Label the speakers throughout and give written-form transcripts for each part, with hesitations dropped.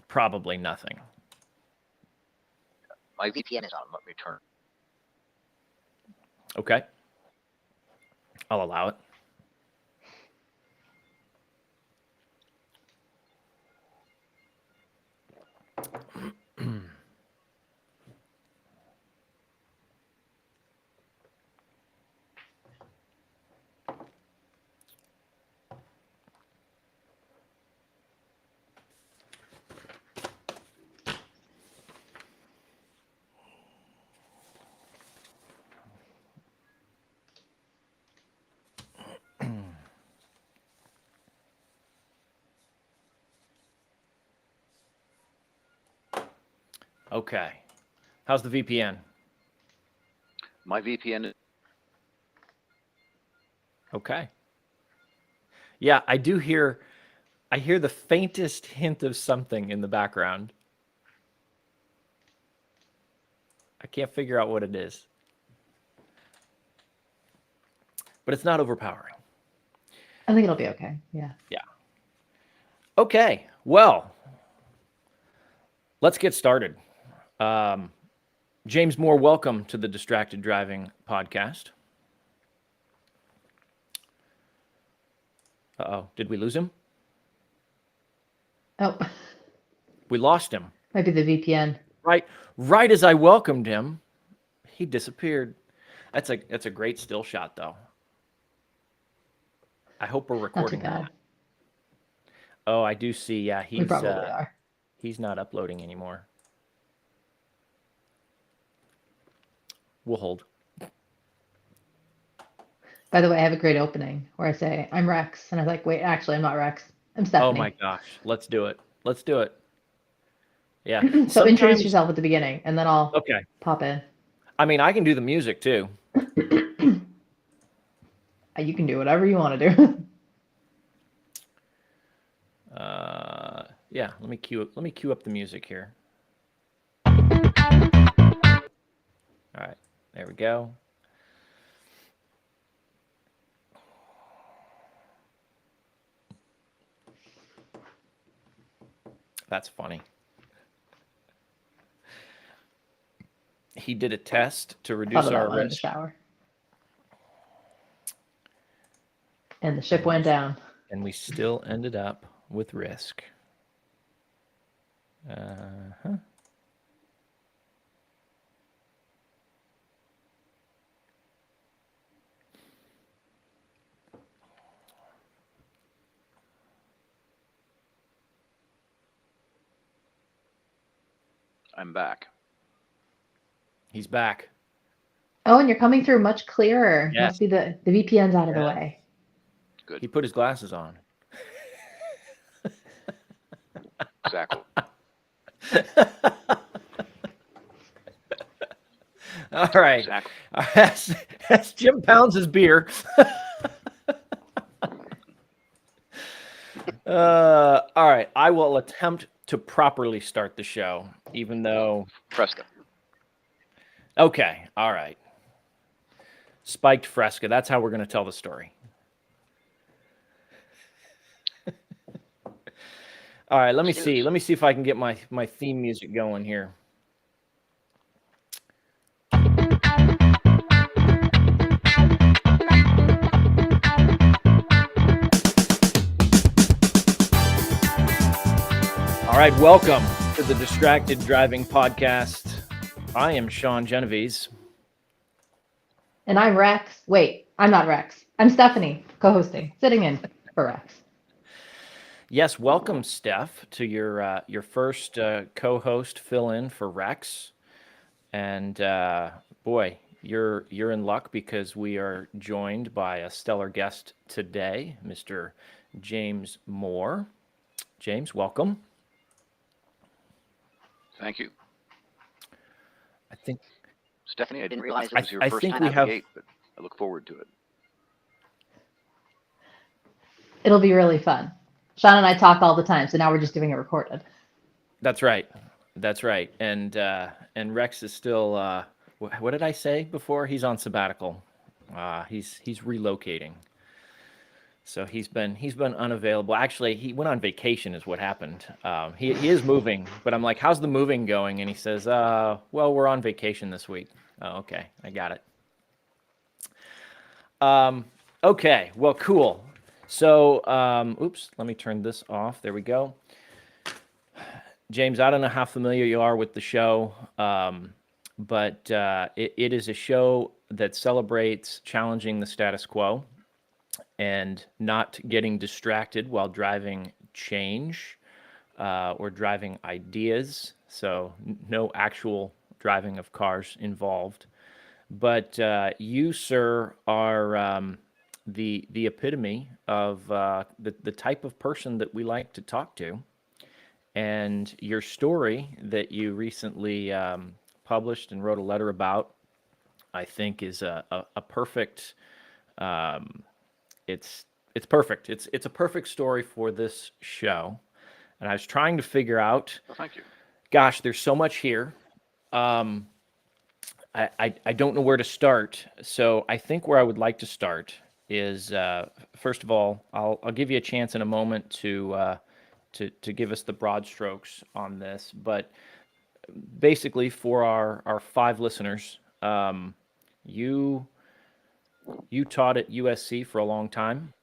Speaker 1: Probably nothing.
Speaker 2: My VPN is on return.
Speaker 1: Okay. I'll allow it. Okay. How's the VPN?
Speaker 2: My VPN is
Speaker 1: Okay. Yeah, I hear the faintest hint of something in the background. I can't figure out what it is. But it's not overpowering.
Speaker 3: I think it'll be okay. Yeah.
Speaker 1: Yeah. Okay. Well, let's get started. James Moore, welcome to the Distracted Driving Podcast. Uh-oh. Did we lose him?
Speaker 3: Oh,
Speaker 1: We lost him.
Speaker 3: might be the VPN.
Speaker 1: Right as I welcomed him, he disappeared. That's a great still shot, though. I hope we're
Speaker 3: Not too
Speaker 1: recording
Speaker 3: bad.
Speaker 1: that. Oh, I do see. Yeah,
Speaker 3: We probably are.
Speaker 1: he's not uploading anymore. We'll hold.
Speaker 3: By the way, I have a great opening where I say, I'm Rex. And I was like, wait, actually, I'm not Rex. I'm Stephanie.
Speaker 1: Oh my gosh. Let's do it. Let's do it. Yeah.
Speaker 3: So introduce
Speaker 1: Sometimes-
Speaker 3: yourself at the beginning and then I'll
Speaker 1: Okay.
Speaker 3: pop in.
Speaker 1: I mean, I can do the music too.
Speaker 3: You can do whatever you want to do.
Speaker 1: Yeah, let me cue up the music here. All right. There we go. That's funny. He did a test to reduce
Speaker 3: Thought of that
Speaker 1: our
Speaker 3: one in the
Speaker 1: risk,
Speaker 3: shower. And the ship went down.
Speaker 1: and we still ended up with risk. Uh-huh.
Speaker 2: I'm back.
Speaker 1: He's back.
Speaker 3: Oh, and you're coming through much clearer.
Speaker 1: Yes.
Speaker 3: Must be the VPN's out of the
Speaker 1: Yeah.
Speaker 3: way.
Speaker 1: He put his glasses on.
Speaker 2: Exactly.
Speaker 1: All right.
Speaker 2: Exactly.
Speaker 1: As Jim pounds his beer. All right. I will attempt to properly start the show, even though.
Speaker 2: Fresca.
Speaker 1: Okay. All right. Spiked Fresca. That's how we're going to tell the story. All right. Let me see. Let me see if I can get my theme music going here. All right, welcome to the Distracted Driving Podcast. I am Sean Genovese.
Speaker 3: And I'm Rex. Wait, I'm not Rex. I'm Stephanie, co-hosting, sitting in for Rex.
Speaker 1: Yes, welcome, Steph, to your first co-host fill-in for Rex. And boy, you're in luck because we are joined by a stellar guest today, Mr. James Moore. James, welcome.
Speaker 2: Thank you.
Speaker 1: I think
Speaker 2: Stephanie, I didn't realize it was your
Speaker 1: I
Speaker 2: first
Speaker 1: think
Speaker 2: time
Speaker 1: we
Speaker 2: out of
Speaker 1: have-
Speaker 2: the gate, but I look forward to it.
Speaker 3: It'll be really fun. Sean and I talk all the time, so now we're just doing it recorded.
Speaker 1: that's right. That's right. And Rex is still what did I say before? He's on sabbatical. He's relocating. So he's been unavailable. Actually, he went on vacation, is what happened. He is moving, but I'm like, "How's the moving going?" And he says, "Well, we're on vacation this week." Oh, okay, I got it. Okay, well, cool. So, oops, let me turn this off. There we go. James, I don't know how familiar you are with the show, but it is a show that celebrates challenging the status quo and not getting distracted while driving change or driving ideas. So, no actual driving of cars involved. But you, sir, are the epitome of the type of person that we like to talk to. And your story that you recently published and wrote a letter about, I think, is a perfect. It's perfect. It's a perfect story for this show. And I was trying to figure out.
Speaker 2: Well, thank you.
Speaker 1: Gosh, there's so much here. I don't know where to start. So I think where I would like to start is first of all, I'll give you a chance in a moment to give us the broad strokes on this. But basically, for our 5 listeners, you taught at USC for a long time.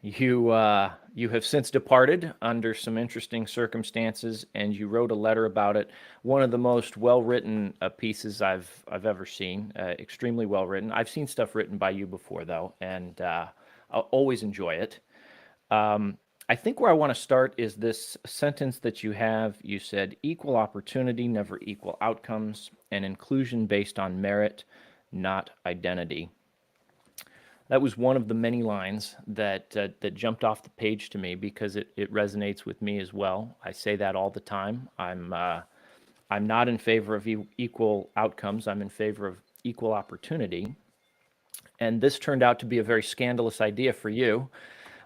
Speaker 1: You have since departed under some interesting circumstances, and you wrote a letter about it. One of the most well-written pieces I've ever seen. Extremely well written. I've seen stuff written by you before, though, and I'll always enjoy it. I think where I want to start is this sentence that you have. You said, "Equal opportunity, never equal outcomes, and inclusion based on merit, not identity." That was one of the many lines that jumped off the page to me because it resonates with me as well. I say that all the time. I'm not in favor of equal outcomes. I'm in favor of equal opportunity. And this turned out to be a very scandalous idea for you,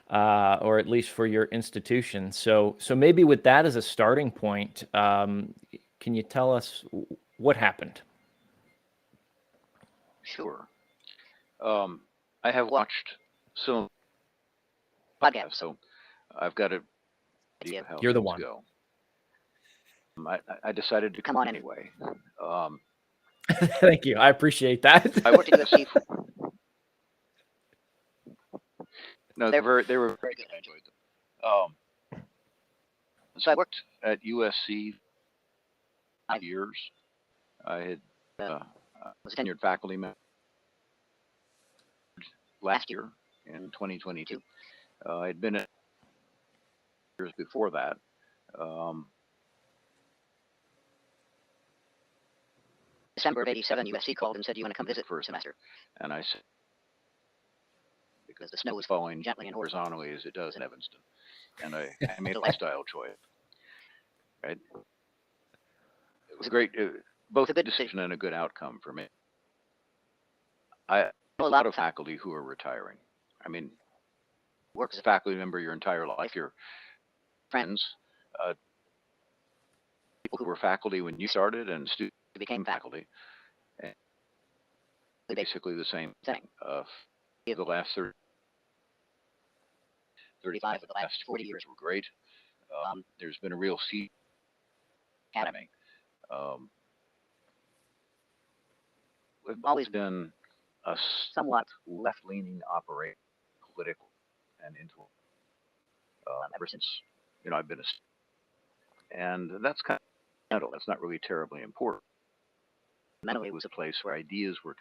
Speaker 1: or at least for your institution. So maybe with that as a starting point, can you tell us what happened?
Speaker 2: Sure. I have watched some podcasts, so I've got an idea of how
Speaker 1: You're the
Speaker 2: things
Speaker 1: one.
Speaker 2: go. I decided to come on anyway.
Speaker 1: Thank you. I appreciate that.
Speaker 2: I worked at USC. No, they were very good. I enjoyed them. So I worked at USC 5 years. I had was a tenured faculty member last year in 2022. I had been at years before that. December of '87, USC called and said, "Do you want to come visit for a semester?" And I said, because the snow was falling gently and horizontally as it does in Evanston. And I made a lifestyle choice. Right? It was great, both a good decision and a good outcome for me. I know a lot of faculty who are retiring. I mean, work as a faculty member your entire life. Your friends, people who were faculty when you started and students who became faculty, and basically the same thing. The last 35 of the last 40 years were great. There's been a real seed academy. We've always been a somewhat left-leaning operation, political and intellectual, ever since I've been and that's kind of mental. That's not really terribly important. Mentally, it was a place where ideas were,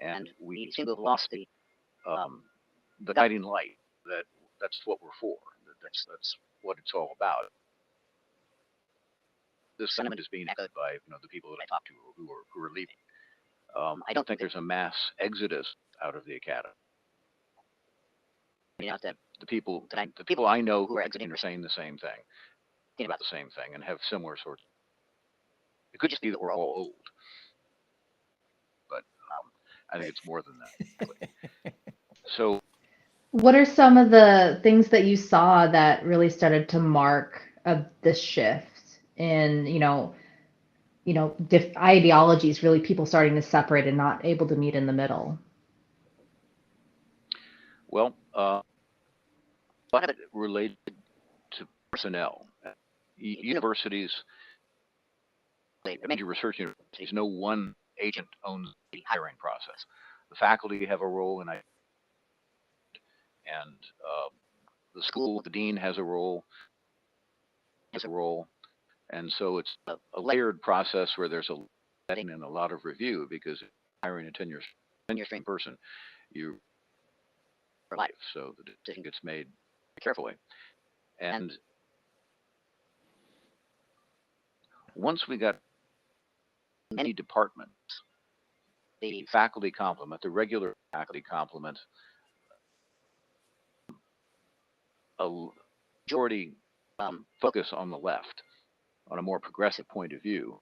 Speaker 2: and we seem to have lost the guiding light. That's what we're for. That's what it's all about. This sentiment is being echoed by the people that I talk to who are leaving. I don't think there's a mass exodus out of the academy. That the people I know who are exiting are saying the same thing, about the same thing, and have similar sorts. It could just be that we're all old, but I think it's more than that. So,
Speaker 3: what are some of the things that you saw that really started to mark this shift in ideologies, really people starting to separate and not able to meet in the middle?
Speaker 2: Well, a lot of it related to personnel. Universities, major research universities, no one agent owns the hiring process. The faculty have a role in it, and the school, the dean has a role, and so it's a layered process where there's a vetting and a lot of review, because hiring a tenure trained person, you for life, so the decision gets made carefully. And once we got many departments, the faculty complement, the regular faculty complement, a majority focus on the left, on a more progressive point of view,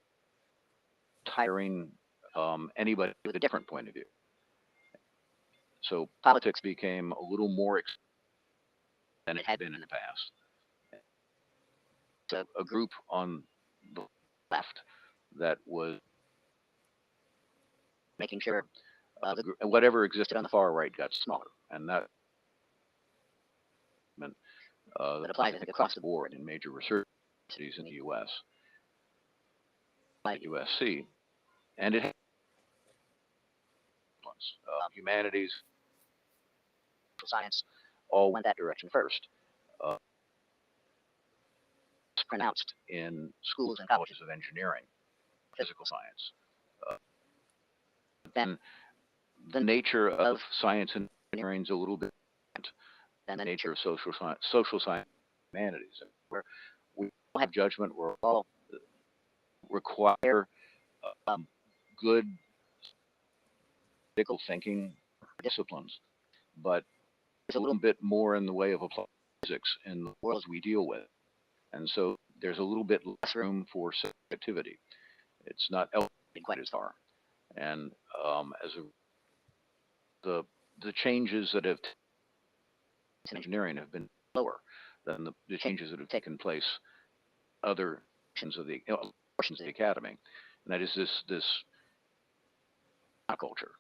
Speaker 2: hiring anybody with a different point of view. So politics became a little more than it had been in the past. So a group on the left that was making sure whatever existed on the far right got smaller, and that that applies, I think, across the board in major research universities in the U.S., like USC, and it has humanities, science, all went that direction first. It's pronounced in schools and colleges of engineering, physical science. Then the nature of science and engineering is a little bit different than the nature of social science, humanities, where we all have judgment, we all require good critical thinking disciplines, but there's a little bit more in the way of applied physics in the worlds we deal with, and so there's a little bit less room for subjectivity. It's not elevated quite as far, and as the changes that have in engineering have been lower than the changes that have taken place other portions of the academy, and that is this culture.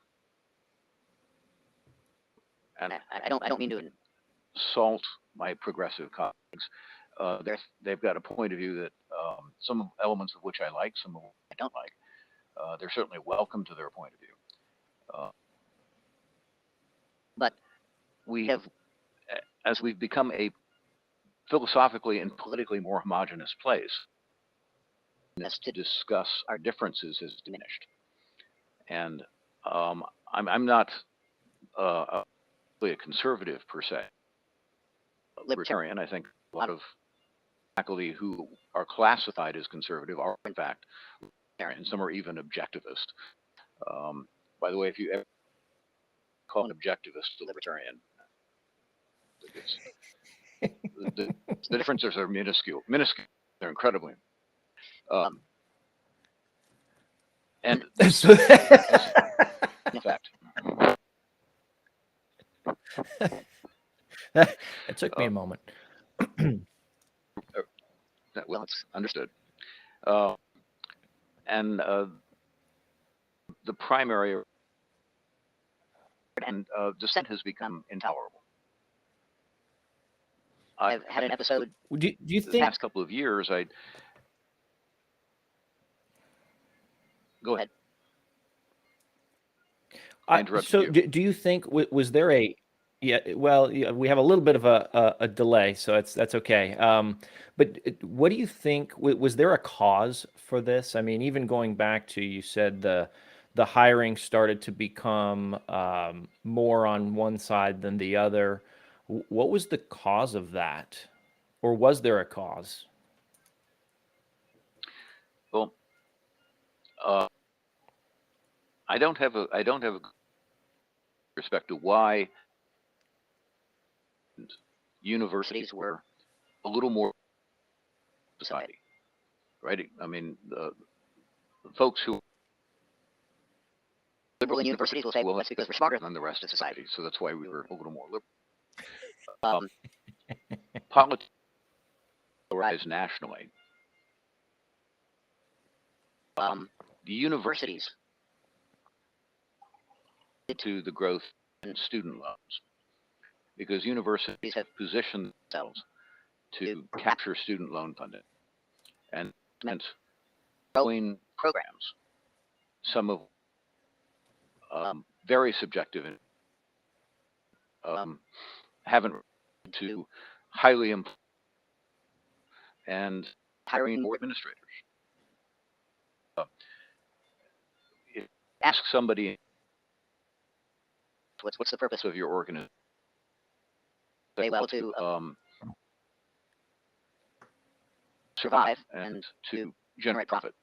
Speaker 2: And I don't mean to insult my progressive colleagues. They've got a point of view that some elements of which I like, some of which I don't like. They're certainly welcome to their point of view. But we have, as we've become a philosophically and politically more homogenous place, to discuss our differences has diminished. And I'm not a conservative per se, libertarian. I think a lot of faculty who are classified as conservative are in fact libertarian. Some are even objectivist. By the way, if you ever call an objectivist a libertarian, the differences are minuscule. They're incredibly. And
Speaker 1: So
Speaker 2: in fact,
Speaker 1: it took me a moment.
Speaker 2: Well, it's understood. And the primary and dissent has become intolerable. I've had an episode.
Speaker 1: Do you
Speaker 2: The
Speaker 1: think?
Speaker 2: past couple of years, Go ahead. I interrupted
Speaker 1: So
Speaker 2: you.
Speaker 1: do you think was there a well, we have a little bit of a delay, so that's okay. But what do you think? Was there a cause for this? I mean, even going back to, you said the hiring started to become more on one side than the other. What was the cause of that, or was there a cause?
Speaker 2: Well, I don't have a respect to why universities were a little more society, right? I mean, the folks who liberal in universities will say, well, that's because we're smarter than the rest of society, so that's why we were a little more liberal. Politics rise nationally. The universities to the growth in student loans. because universities have positioned themselves to capture student loan funding and meant growing programs, some of very subjective and haven't to highly and hiring more administrators. Ask somebody, what's the purpose of your organization? Say, well, to survive and to generate profit.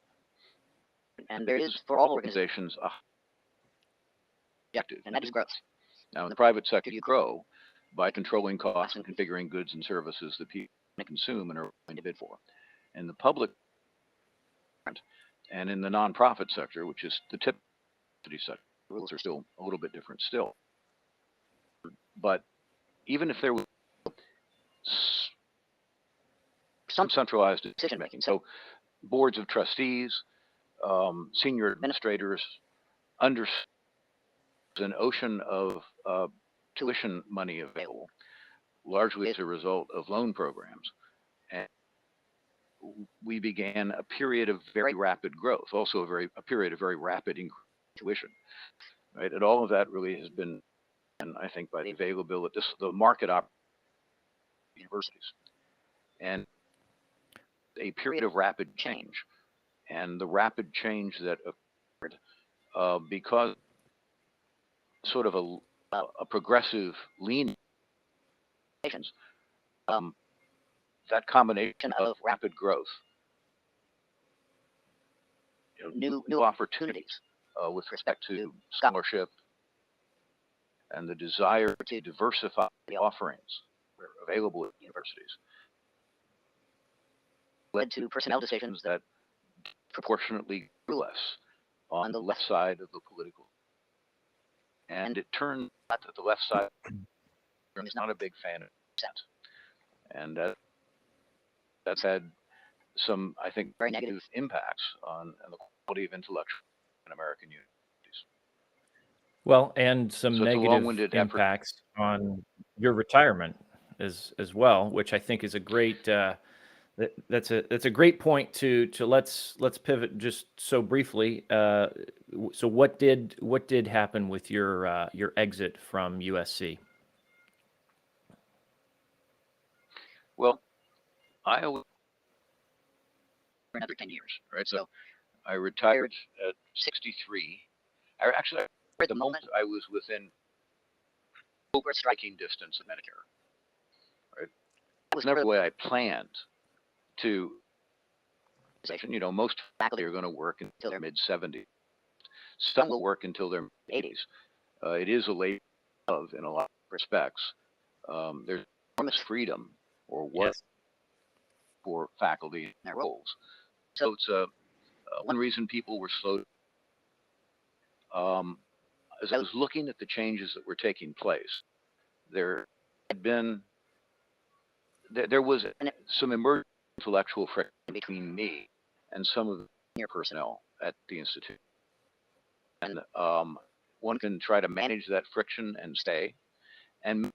Speaker 2: And there is, for all organizations, a objective, and that is growth. Now, in the private sector, you grow by controlling costs and configuring goods and services that people consume and are willing to bid for. In the public and in the nonprofit sector, which is the typical sector, the rules are still a little bit different still. But even if there was some centralized decision making, so boards of trustees, senior administrators, under an ocean of tuition money available, largely as a result of loan programs. And we began a period of very rapid growth, also a period of very rapid tuition. Right? And all of that really has been, and I think, by the availability, the market universities. And a period of rapid change. And the rapid change that occurred because sort of a progressive lean, that combination of rapid growth, new opportunities with respect to scholarship and the desire to diversify the offerings that are available at universities led to personnel decisions that proportionately grew less on the left side of the political. And it turned out that the left side is not a big fan of consent. And that's had some, I think, very negative impacts on the quality of intellectual in American universities.
Speaker 1: Well, and some
Speaker 2: So
Speaker 1: negative impacts on your retirement as well, which I think is a great that's a great point to let's pivot just so briefly. So what did happen with your exit from USC?
Speaker 2: Well, I was for another 10 years, right? So I retired at 63. Actually, at the moment, I was within over striking distance of Medicare. Right? It was never the way I planned to. Most faculty are going to work until their mid-70s. Some will work until their 80s. It is a labor of, in a lot of respects. There's enormous freedom or work for faculty in their roles. So it's one reason people were slow. As I was looking at the changes that were taking place, there was some emerging intellectual friction between me and some of the senior personnel at the institute. And one can try to manage that friction and stay. And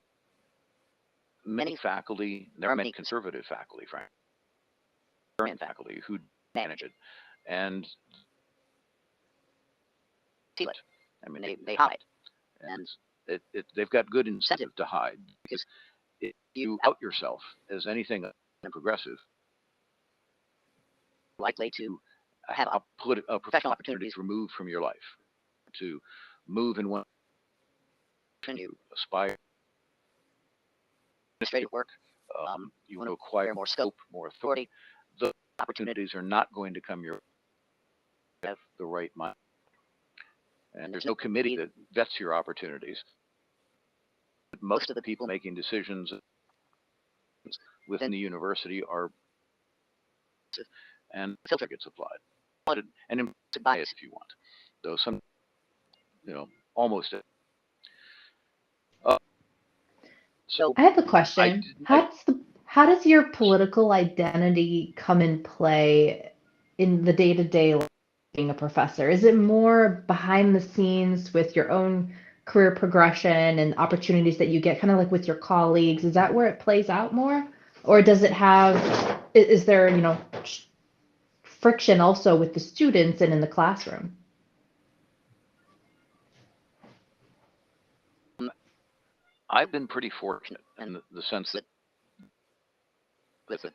Speaker 2: many faculty, there are many conservative faculty, frankly, faculty who manage it and feel it. I mean, they hide, and they've got good incentive to hide, because if you out yourself as anything progressive, likely to have professional opportunities removed from your life, to move in one direction, you aspire administrative work, you want to acquire more scope, more authority. The opportunities are not going to come your way. Have the right mind. And there's no committee that vets your opportunities. But most of the people making decisions within the university are, and filter gets applied. And implicit bias, if you want. Though some, almost. So
Speaker 3: I have a question. How does your political identity come in play in the day-to-day life of being a professor? Is it more behind the scenes with your own career progression and opportunities that you get kind of like with your colleagues? Is that where it plays out more? Or does it have, is there, friction also with the students and in the classroom?
Speaker 2: I've been pretty fortunate in the sense that I've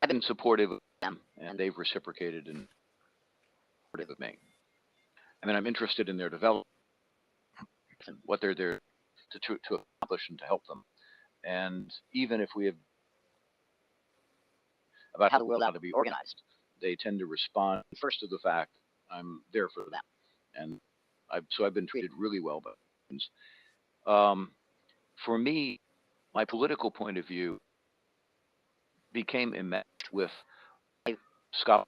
Speaker 2: been supportive of them, and they've reciprocated and supportive of me. I mean, I'm interested in their development and what they're there to accomplish and to help them. And even if we have about how the world ought to be organized, they tend to respond first to the fact I'm there for them, and I've been treated really well by them. For me, my political point of view became enmeshed with scholarship.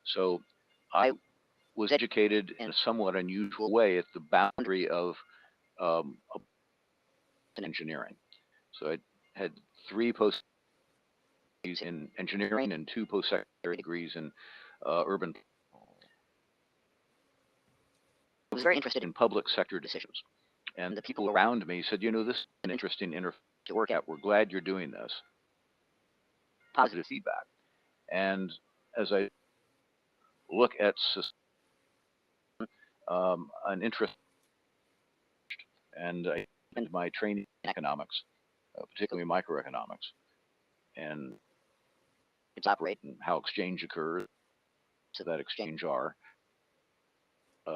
Speaker 2: So I was educated in a somewhat unusual way at the boundary of engineering. So I had 3 post degrees in engineering and 2 post-secondary degrees in urban. I was very interested in public sector decisions. And the people around me said, this is an interesting interface to work at. We're glad you're doing this. Positive feedback. And as I look at an interest, and I spent my training in economics, particularly microeconomics, and it's operate and how exchange occurs, so that exchange are.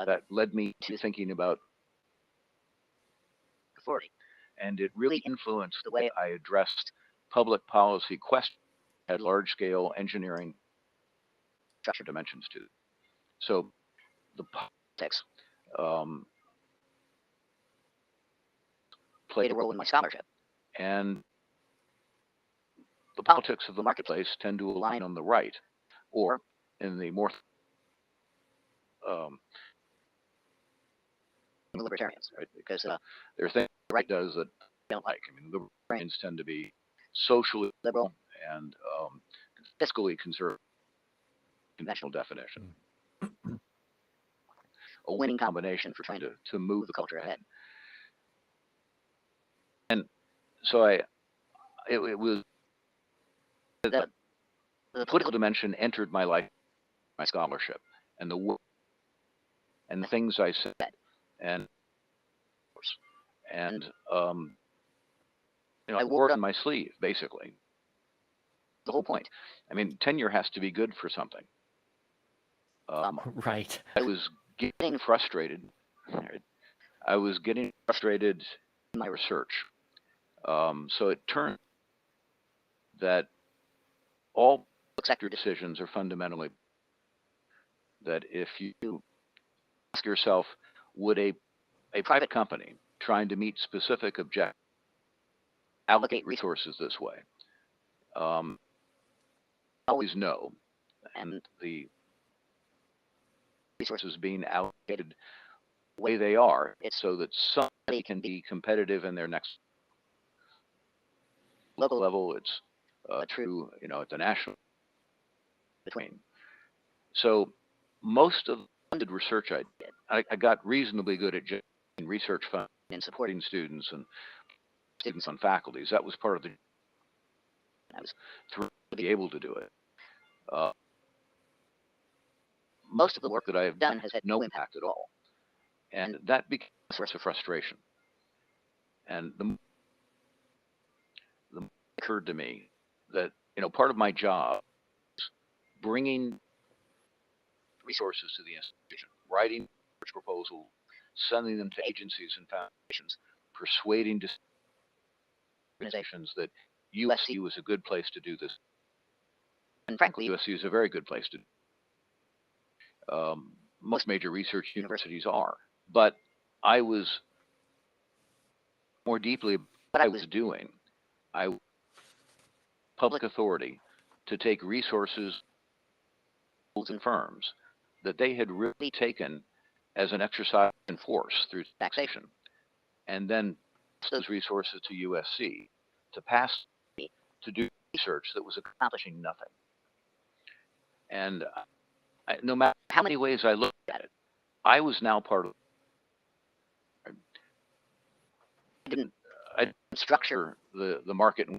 Speaker 2: That led me to thinking about authority, and it really influenced the way I addressed public policy questions at large-scale engineering structure dimensions too. So the politics played a role in my scholarship, and the politics of the marketplace tend to align on the right, or in the more libertarians, right? Because there are things the right does that I don't like. I mean, libertarians tend to be socially liberal and fiscally conservative, conventional definition. A winning combination for trying to move the culture ahead. And so it was the political dimension entered my life, my scholarship, and the work, and the things I said, and I wore it on my sleeve, basically. The whole point. I mean, tenure has to be good for something.
Speaker 1: Right.
Speaker 2: I was getting frustrated. I was getting frustrated in my research. So it turned that all sector decisions are fundamentally that if you ask yourself, would a private company trying to meet specific objectives allocate resources this way? Always no. And the resources being allocated the way they are, it's so that somebody can be competitive in their next local level. It's true, at the national between. So most of the funded research I did, I got reasonably good at generating research funding and supporting students and students on faculties. That was part of the. I was thrilled to be able to do it. Most of the work that I have done has had no impact at all, and that became a source of frustration. And the occurred to me that part of my job is bringing resources to the institution, writing research proposals, sending them to agencies and foundations, persuading organizations that USU is a good place to do this. And frankly, USU is a very good place to do. Most major research universities are. But I was more deeply what I was doing. I public authority to take resources and firms that they had really taken as an exercise in force through taxation, and then those resources to USC to pass to do research that was accomplishing nothing. And no matter how many ways I looked at it, I was now part of didn't structure the market.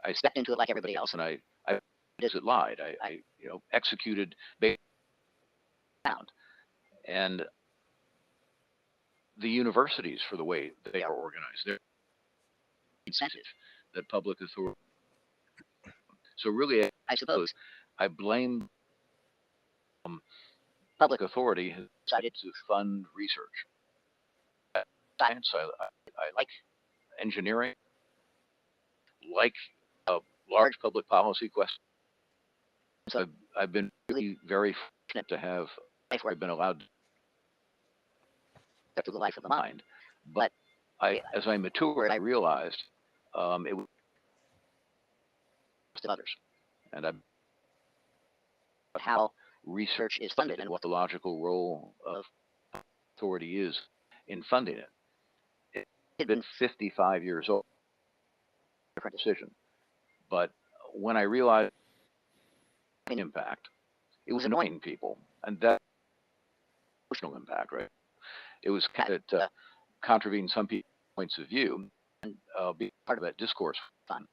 Speaker 2: I stepped into it like everybody else, and I did it lied. I executed based on, and the universities, for the way they are organized, they're incentive that public authority. So really, I suppose I blame public authority has decided to fund research. Science, I like engineering, like large public policy questions. So I've been really very fortunate to have a life where I've been allowed to step through the life of the mind. But as I matured, I realized it was of others, and how research is funded and what the logical role of authority is in funding it. It had been 55 years old, different decision. But when I realized the impact, it was annoying people, and that emotional impact, right? It was that contravening some people's points of view and be part of that discourse fun.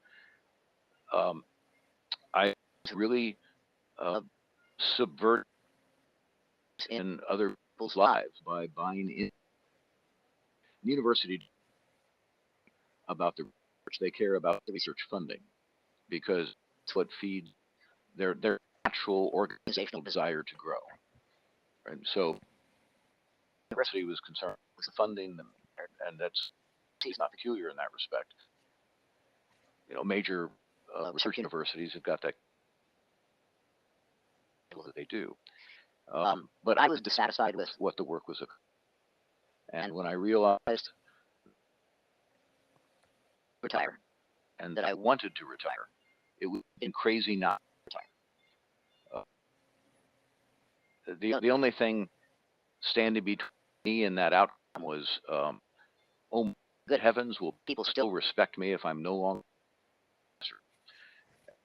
Speaker 2: I really subvert in other people's lives by buying in. University about the research, they care about the research funding because it's what feeds their natural organizational desire to grow. Right? So the university was concerned with the funding, and that's he's not peculiar in that respect. Major research universities have got that they do. But I was dissatisfied with what the work was. And when I realized retire and that I wanted to retire, it would have been crazy not to retire. The only thing standing between me and that outcome was, oh, good heavens, will people still respect me if I'm no longer?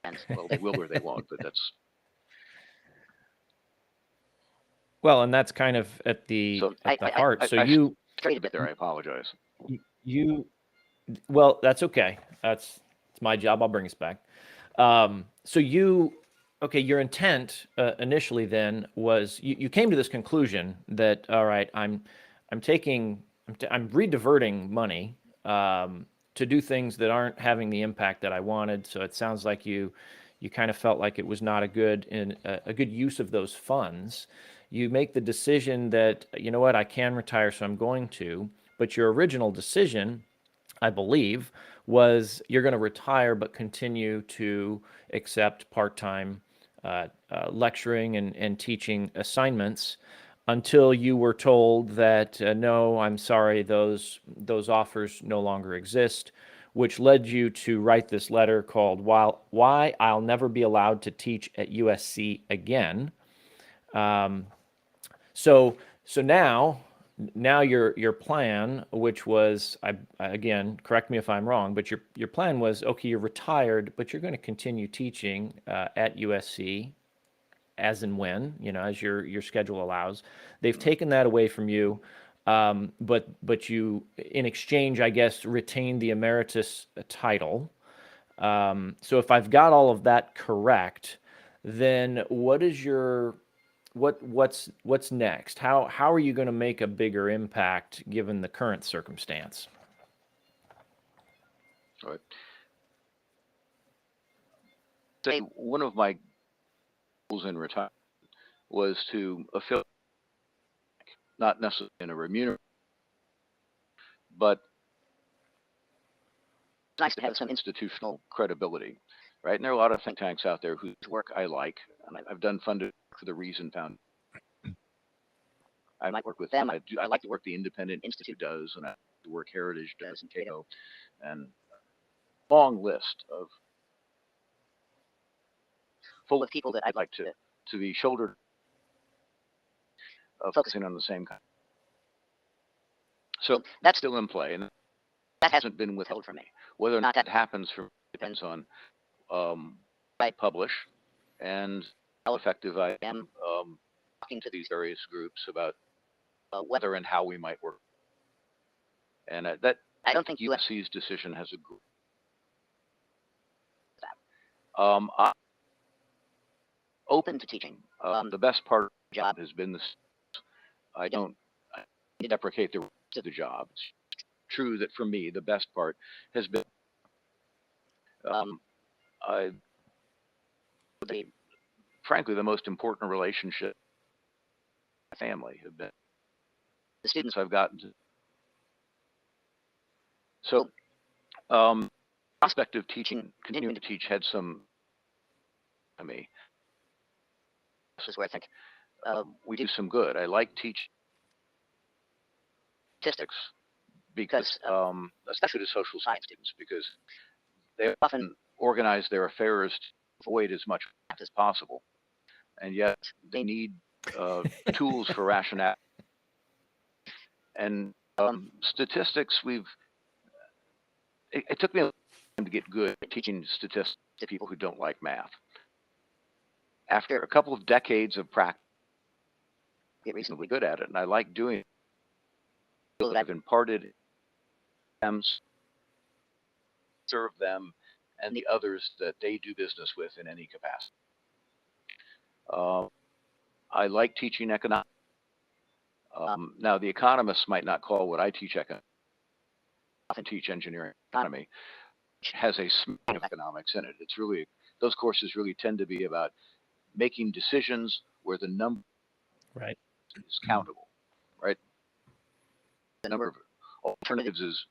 Speaker 2: And well, they will or they won't, but that's.
Speaker 1: Well, and that's kind of at the heart. So you
Speaker 2: straight a bit there. I apologize.
Speaker 1: Well, that's okay. It's my job. I'll bring us back. So your intent initially then was you came to this conclusion that all right, I'm rediverting money to do things that aren't having the impact that I wanted. So it sounds like you kind of felt like it was not a good use of those funds. You make the decision that, you know what, I can retire, so I'm going to. But your original decision, I believe, was you're going to retire but continue to accept part-time lecturing and teaching assignments until you were told that, no, I'm sorry, those offers no longer exist, which led you to write this letter called Why I'll Never Be Allowed to Teach at USC Again. So now your plan, which was, again, correct me if I'm wrong, but your plan was, okay, you're retired, but you're going to continue teaching at USC as and when, as your schedule allows. They've taken that away from you, but you, in exchange, I guess, retained the emeritus title. So if I've got all of that correct, then what's next? How are you going to make a bigger impact given the current circumstance?
Speaker 2: All right. Say one of my goals in retirement was to affiliate, not necessarily in a remuneration, but it's nice to have some institutional credibility, right? And there are a lot of think tanks out there whose work I like, and I've done funded for the Reason Foundation. I might work with them. I like the work the Independent Institute does, and I like the work Heritage does in Cato, and a long list full of people that I'd like to be shouldered, focusing on the same kind. So that's still in play, and that hasn't been withheld from me. Whether or not that happens depends on I publish and how effective I am talking to these various groups about whether and how we might work. And that I don't think USC's decision has a I'm open to teaching. The best part of the job has been this. I don't deprecate the rest of the job. It's true that for me, the best part has been frankly, the most important relationship in my family have been the students I've gotten to. So, prospect of teaching, continuing to teach, had some. I mean, this is where I think we do some good. I like teaching statistics because, especially to social science students, because they often organize their affairs to avoid as much math as possible, and yet they need tools for rationale. And statistics, it took me a long time to get good at teaching statistics to people who don't like math. After a couple of decades of practice, I get reasonably good at it, and I like doing it. That I've imparted them, serve them, and the others that they do business with in any capacity. I like teaching economics. Now, the economists might not call what I teach economics. I often teach engineering economy, which has a smell of economics in it. It's really, those courses really tend to be about making decisions where the number is countable, right? The number of alternatives is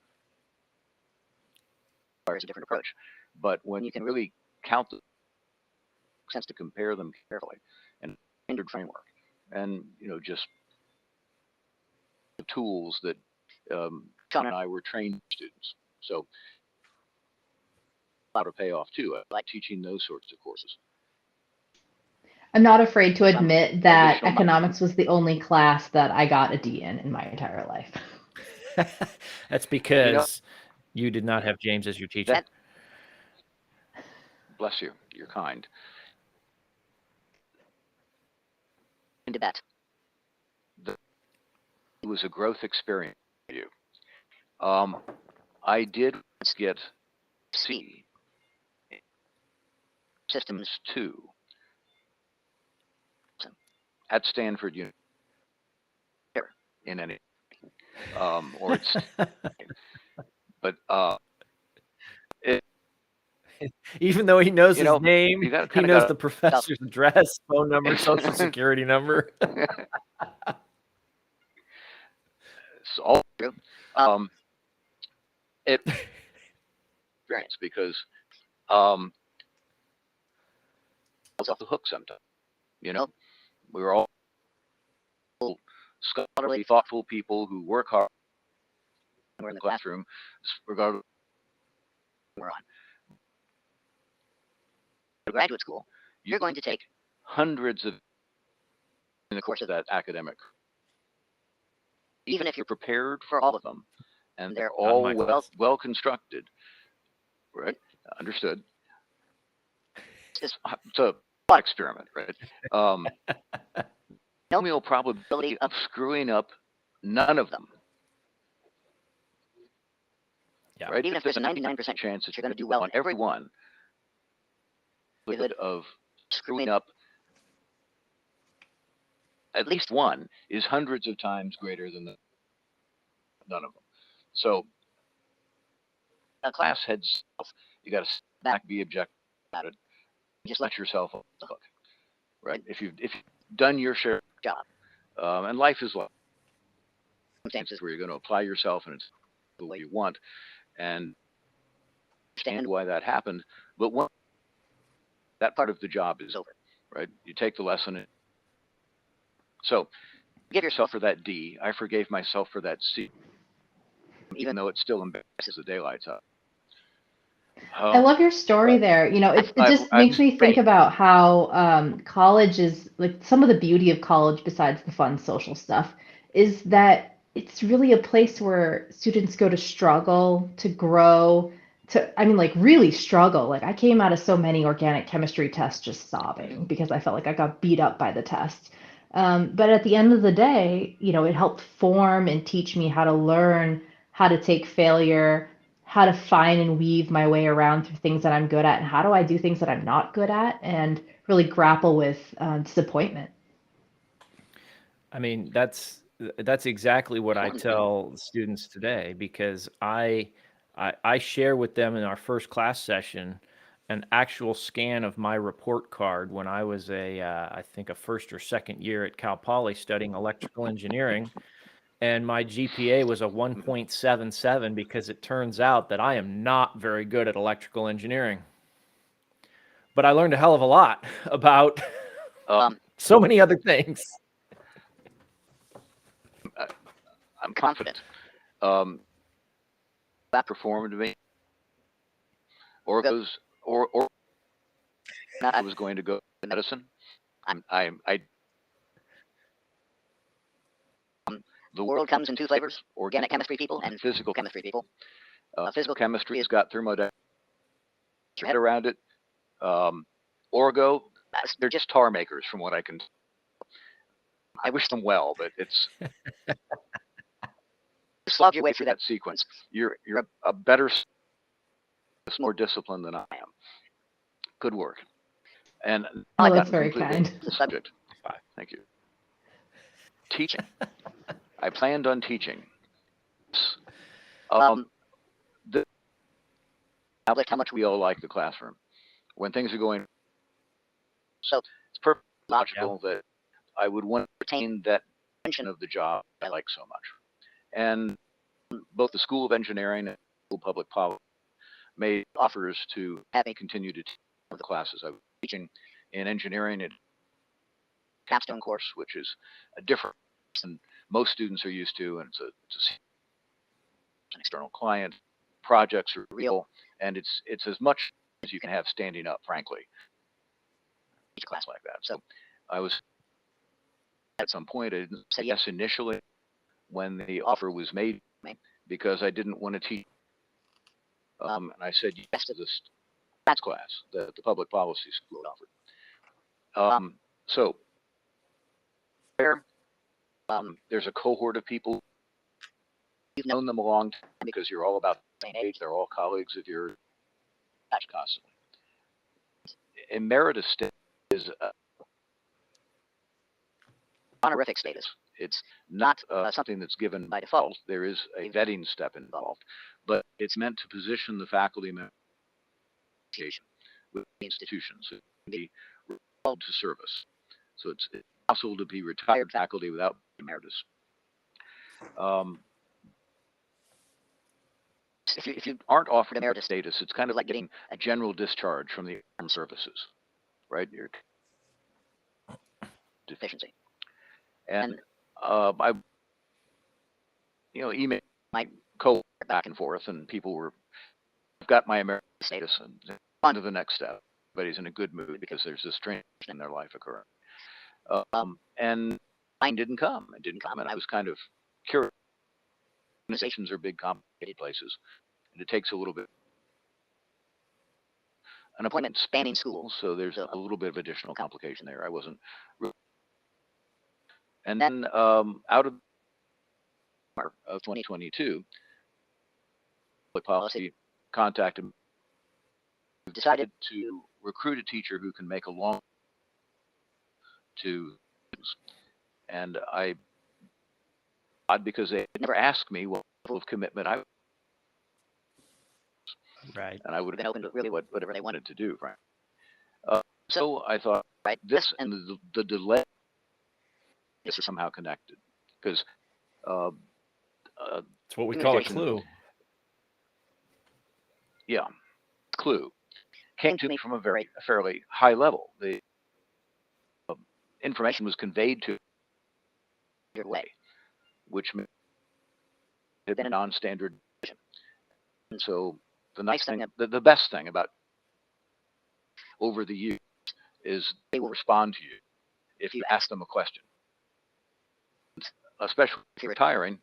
Speaker 2: a different approach, but when you can really count the sense to compare them carefully and standard framework, and just the tools that Sean and I were trained students, so a lot of payoff too. I like teaching those sorts of courses.
Speaker 3: I'm not afraid to admit that economics was the only class that I got a D in my entire life.
Speaker 1: That's because you did not have James as your teacher.
Speaker 2: Bless you. You're kind. Into that. It was a growth experience for you. I did get C Systems 2 at Stanford University in any or it's but
Speaker 1: even though he knows his name, he knows the professor's address, phone number, social security number.
Speaker 2: It's all true. It experience because I was off the hook sometimes. We were all scholarly, thoughtful people who work hard. We're in the classroom, regardless of what we're on. At graduate school, you're going to take hundreds of in the course of that academic. Even if you're prepared for all of them, and they're all well constructed, right? Understood. It's a thought experiment, right? No real probability of screwing up none of them. Yeah. Right? Even if there's a 99% chance that you're going to do well on every one, the likelihood of screwing up at least one is hundreds of times greater than none of them. So a class heads off, you got to sit back, be objective about it, just let yourself off the hook, right? If you've done your share of the job, and life is like circumstances where you're going to apply yourself and it's the way you want, and understand why that happened, but once that part of the job is over, right? You take the lesson. So forgive yourself for that D. I forgave myself for that C, even though it still embarrasses the daylights out.
Speaker 3: I love your story there. It just makes me think about how college is like some of the beauty of college, besides the fun social stuff, is that it's really a place where students go to struggle, to grow, really struggle. Like I came out of so many organic chemistry tests just sobbing because I felt like I got beat up by the tests. But at the end of the day, it helped form and teach me how to learn how how to take failure, how to find and weave my way around through things that I'm good at, and how do I do things that I'm not good at, and really grapple with disappointment.
Speaker 1: I mean, that's exactly what I tell students today, because I share with them in our first class session an actual scan of my report card when I was I think a first or second year at Cal Poly studying electrical engineering, and my GPA was a 1.77 because it turns out that I am not very good at electrical engineering. But I learned a hell of a lot about so many other things.
Speaker 2: I'm confident that performed to me, or I was going to go to medicine. The world comes in two flavors: organic chemistry people and physical chemistry people. Physical chemistry has got thermodynamics. Your head around it. Orgo, they're just tar makers, from what I can. I wish them well, but it's slog your way through that sequence. You're a better, more disciplined than I am. Good work. And
Speaker 3: oh, that's very kind.
Speaker 2: The subject. Thank you. Teaching. I planned on teaching. How much we all like the classroom when things are going. So it's perfectly logical that I would want to retain that dimension of the job I like so much. And both the School of Engineering and School of Public Policy made offers to have me continue to teach the classes I was teaching in engineering at capstone course, which is a different than most students are used to, and it's an external client. Projects are real, and it's as much as you can have standing up, frankly. Teach a class like that. So I was at some point, I didn't say yes initially when the offer was made to me, because I didn't want to teach. And I said yes to this class that the public policy school offered. So there's a cohort of people. You've known them a long time because you're all about the same age. They're all colleagues of yours constantly. Emeritus status is honorific status. It's not something that's given by default. There is a vetting step involved, but it's meant to position the faculty member with the institutions to be called to service. So it's possible to be retired faculty without emeritus. If you aren't offered emeritus status, it's kind of like getting a general discharge from the armed services, right? Your deficiency. And I, email my co back and forth, and people were, I've got my emeritus status, and on to the next step. Everybody's in a good mood because there's this transition in their life occurring. And mine didn't come. It didn't come, and I was kind of curious. Organizations are big, complicated places, and it takes a little bit. An appointment spanning schools, so there's a little bit of additional complication there. I wasn't. And then out of 2022, public policy contacted me, decided to recruit a teacher who can make a long to, and I, because they never asked me what level of commitment I.
Speaker 1: Right.
Speaker 2: And I would have been open to really whatever they wanted to do, right? So I thought, right, this and the delay is somehow connected, because
Speaker 1: it's what we call a clue.
Speaker 2: Yeah, clue came to me from a fairly high level. The information was conveyed to your way, which had been a non-standard vision. And so the nice thing, the best thing about over the years is they will respond to you if you ask them a question, especially if you're retiring,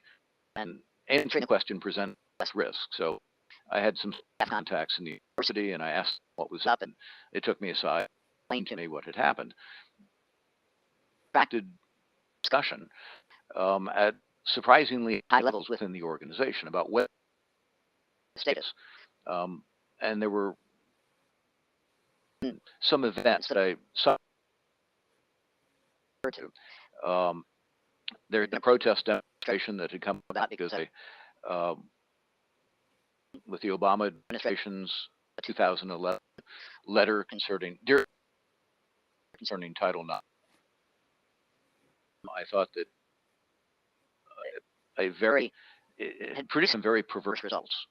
Speaker 2: and answering the question presents less risk. So I had some staff contacts in the university, and I asked what was up, and it took me aside, explained to me what had happened. Attracted discussion at surprisingly high levels within the organization about what status. And there were some events that I saw to. There had been a protest demonstration that had come about because with the Obama administration's 2011 letter concerning Title IX. I thought that it had produced some very perverse results.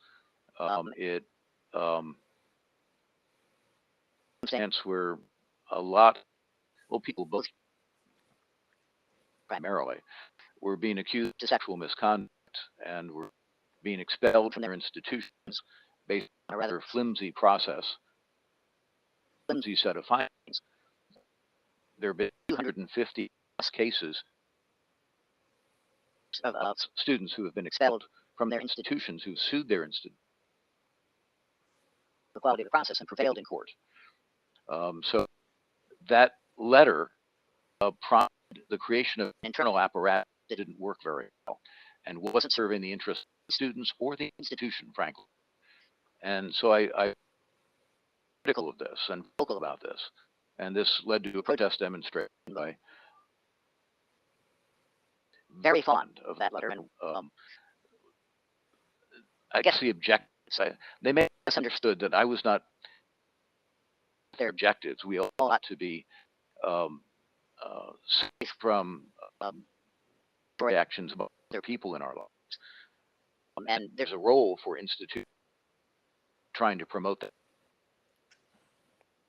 Speaker 2: Circumstance where people, both primarily, were being accused of sexual misconduct and were being expelled from their institutions based on a rather flimsy set of findings. There have been 250 cases of students who have been expelled from their institutions, who sued their institution the quality of the process and prevailed in court. So that letter prompted the creation of an internal apparatus that didn't work very well and wasn't serving the interests of the students or the institution, frankly. And so I critical of this and vocal about this. And this led to a protest demonstration by very fond of that letter. And I guess the objectives, they may have misunderstood that I was not their objectives. We all ought to be safe from actions about other people in our lives. And there's a role for institutions trying to promote that.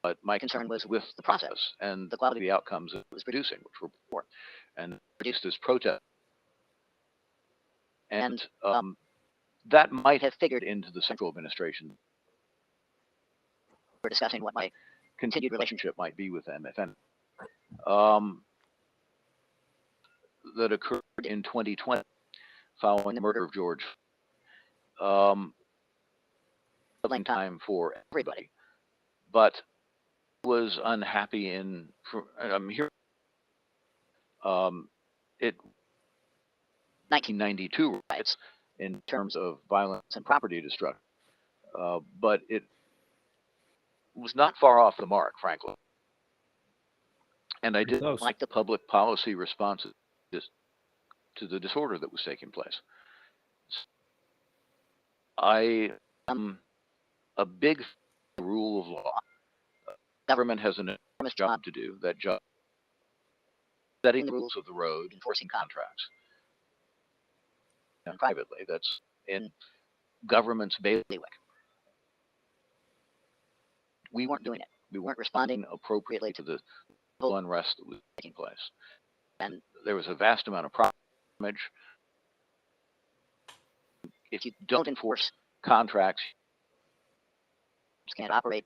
Speaker 2: But my concern was with the process and the quality of the outcomes it was producing, which were poor, and produced this protest. And that might have figured into the central administration. We're discussing what my continued relationship might be with them, if any. That occurred in 2020, following the murder of George. A time for everybody, but was unhappy in. Here, 1992 riots in terms of violence and property destruction, but it was not far off the mark, frankly. And I didn't like the public policy responses to the disorder that was taking place. I am a big rule of law. Government has an enormous job to do. That job, setting the rules of the road, enforcing contracts. And privately, that's in government's bailiwick. We weren't doing it. We weren't responding appropriately to the unrest that was taking place. And there was a vast amount of damage. If you don't enforce contracts, you can't operate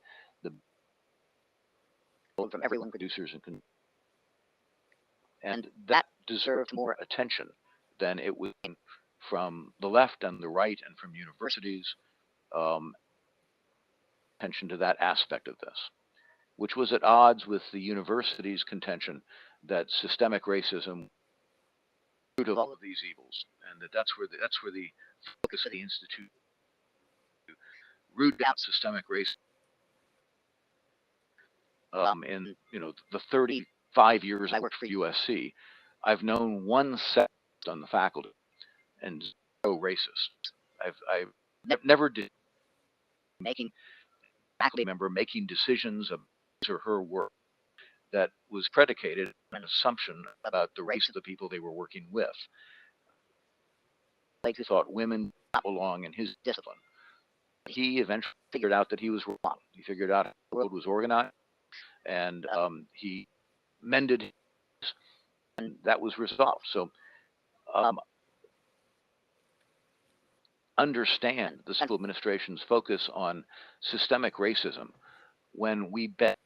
Speaker 2: from everyone, producers and that deserved more attention than it was from the left and the right and from universities. Attention to that aspect of this, which was at odds with the university's contention that systemic racism root of all of these evils, and that's where the focus of the institute root out systemic racism. In the 35 years I worked for USC, I've known one set on the faculty and zero racist. I've never did making faculty member making decisions of his or her work that was predicated on an assumption about the race of the people they were working with. Like who thought women did not belong in his discipline. He eventually figured out that he was wrong. He figured out how the world was organized, and he mended his, and that was resolved. So understand the central administration's focus on systemic racism when we bet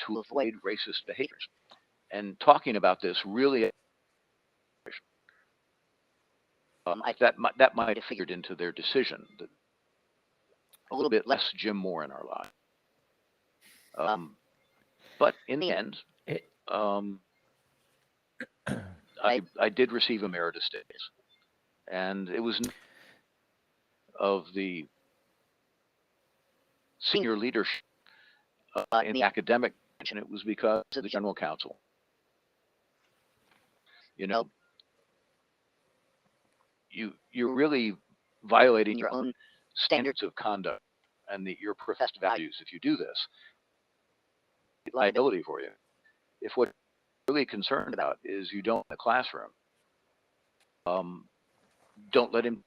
Speaker 2: to avoid racist behaviors. And talking about this really, that might have figured into their decision. A little bit less Jim Moore in our lives. But in the end, I did receive emeritus status, and it was of the senior leadership in the academic, and it was because of the general counsel. You know, you're really violating your own standards of conduct and your professed values if you do this. Liability for you. If what you're really concerned about is you don't in the classroom, don't let him.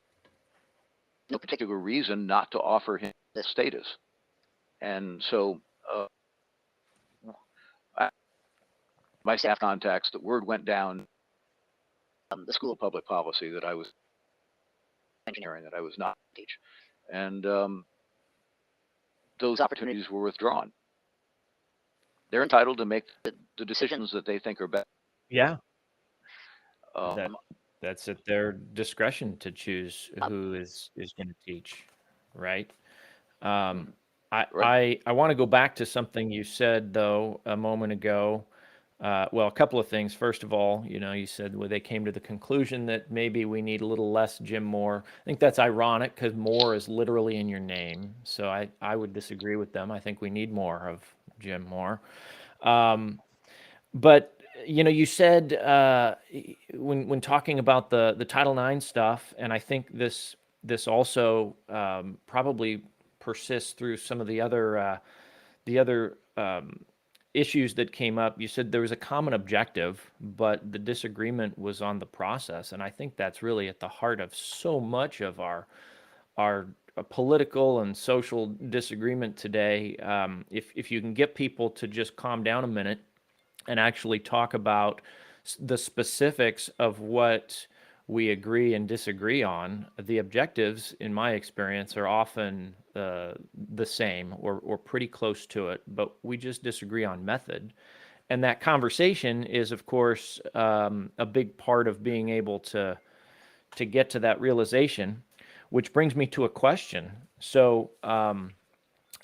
Speaker 2: No particular reason not to offer him this status, and so my staff contacts, the word went down. The School of Public Policy that I was engineering, that I was not teach, and those opportunities were withdrawn. They're entitled to make the decisions that they think are best.
Speaker 1: Yeah. That's at their discretion to choose who is going to teach, right?
Speaker 2: Right.
Speaker 1: I want to go back to something you said though a moment ago. Well, a couple of things. First of all, you said they came to the conclusion that maybe we need a little less Jim Moore. I think that's ironic because Moore is literally in your name. So I would disagree with them. I think we need more of Jim Moore. But you said when talking about the Title IX stuff, and I think this also probably persists through some of the other issues that came up. You said there was a common objective, but the disagreement was on the process, and I think that's really at the heart of so much of our political and social disagreement today. If you can get people to just calm down a minute and actually talk about the specifics of what we agree and disagree on, the objectives, in my experience, are often the same or pretty close to it, but we just disagree on method. And that conversation is, of course, a big part of being able to get to that realization, which brings me to a question. So,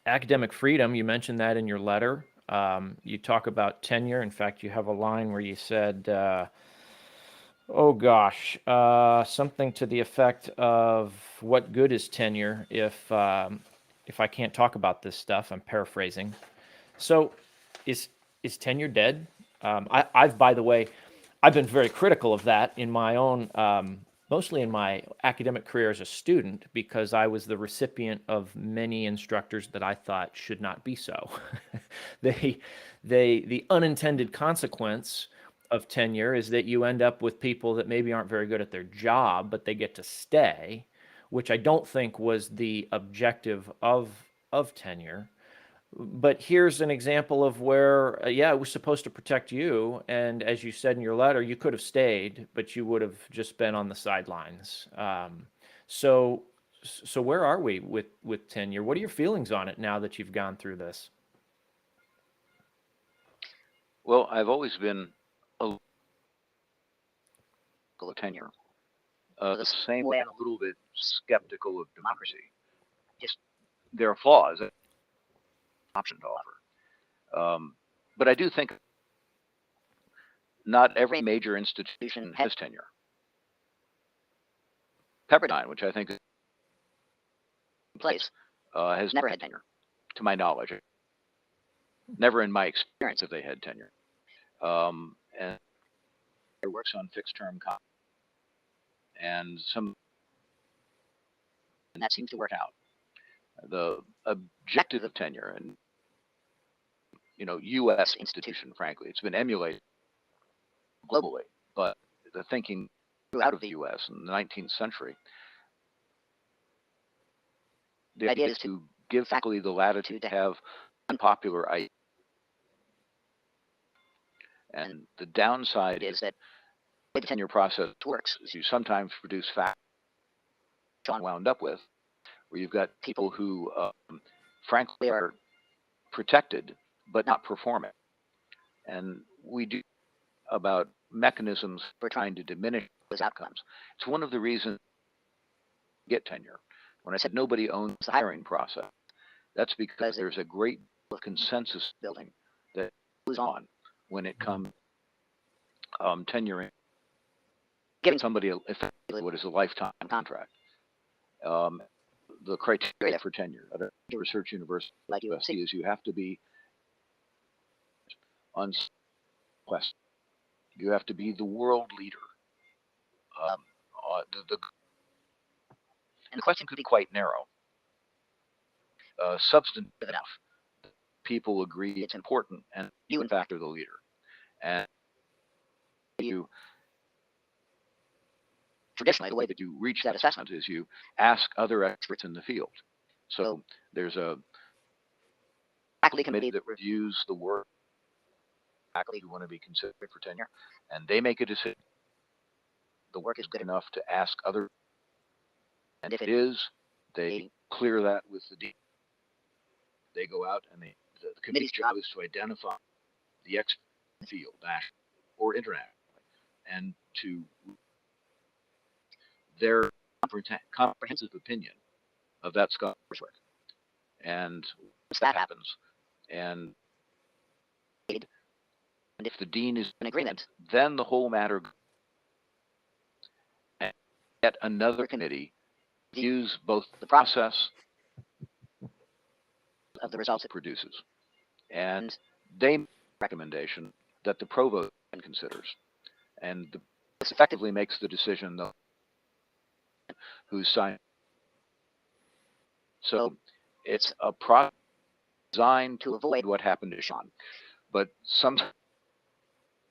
Speaker 1: academic freedom, you mentioned that in your letter. You talk about tenure. In fact, you have a line where you said, something to the effect of, what good is tenure if I can't talk about this stuff? I'm paraphrasing. So is tenure dead? I've, by the way, I've been very critical of that in my own, mostly in my academic career as a student, because I was the recipient of many instructors that I thought should not be so. The unintended consequence of tenure is that you end up with people that maybe aren't very good at their job, but they get to stay, which I don't think was the objective of tenure. But here's an example of where, it was supposed to protect you, and as you said in your letter, you could have stayed, but you would have just been on the sidelines. So where are we with tenure? What are your feelings on it now that you've gone through this?
Speaker 2: Well, I've always been a tenure. The same way I'm a little bit skeptical of democracy. Just there are flaws. Option to offer. But I do think not every major institution has tenure. Pepperdine, which I think is in place, has never had tenure, to my knowledge. Never in my experience have they had tenure. And it works on fixed term contracts, and that seems to work out. The objective of tenure, and U.S. institution, frankly, it's been emulated globally, but the thinking grew out of the U.S. in the 19th century. The idea is to give faculty the latitude to have unpopular ideas. And the downside is that the way the tenure process works is you sometimes produce faculty wound up with, where you've got people who, frankly, are protected but not performing. And we do about mechanisms for trying to diminish those outcomes. It's one of the reasons we get tenure. When I said nobody owns the hiring process, that's because there's a great deal of consensus building that goes on when it comes tenuring giving somebody effectively what is a lifetime contract. The criteria for tenure at a research university like USC is you have to be on quest. You have to be the world leader. And the question could be quite narrow. Substantive enough. People agree it's important, and you, in fact, are the leader. And you traditionally, the way that you reach that assessment is you ask other experts in the field. So there's a faculty committee that reviews the work of faculty who want to be considered for tenure, and they make a decision. The work is good enough to ask other, and if it is, they clear that with the dean. They go out, and the committee's job is to identify the expert in the field, national or international, and to their comprehensive opinion of that scholar's work. And once that happens, and if the dean is in agreement, then the whole matter, and yet another committee reviews both the process of the results it produces, and they make a recommendation that the provost considers, and this effectively makes the decision who's signed. So it's a process designed to avoid what happened to Sean, but sometimes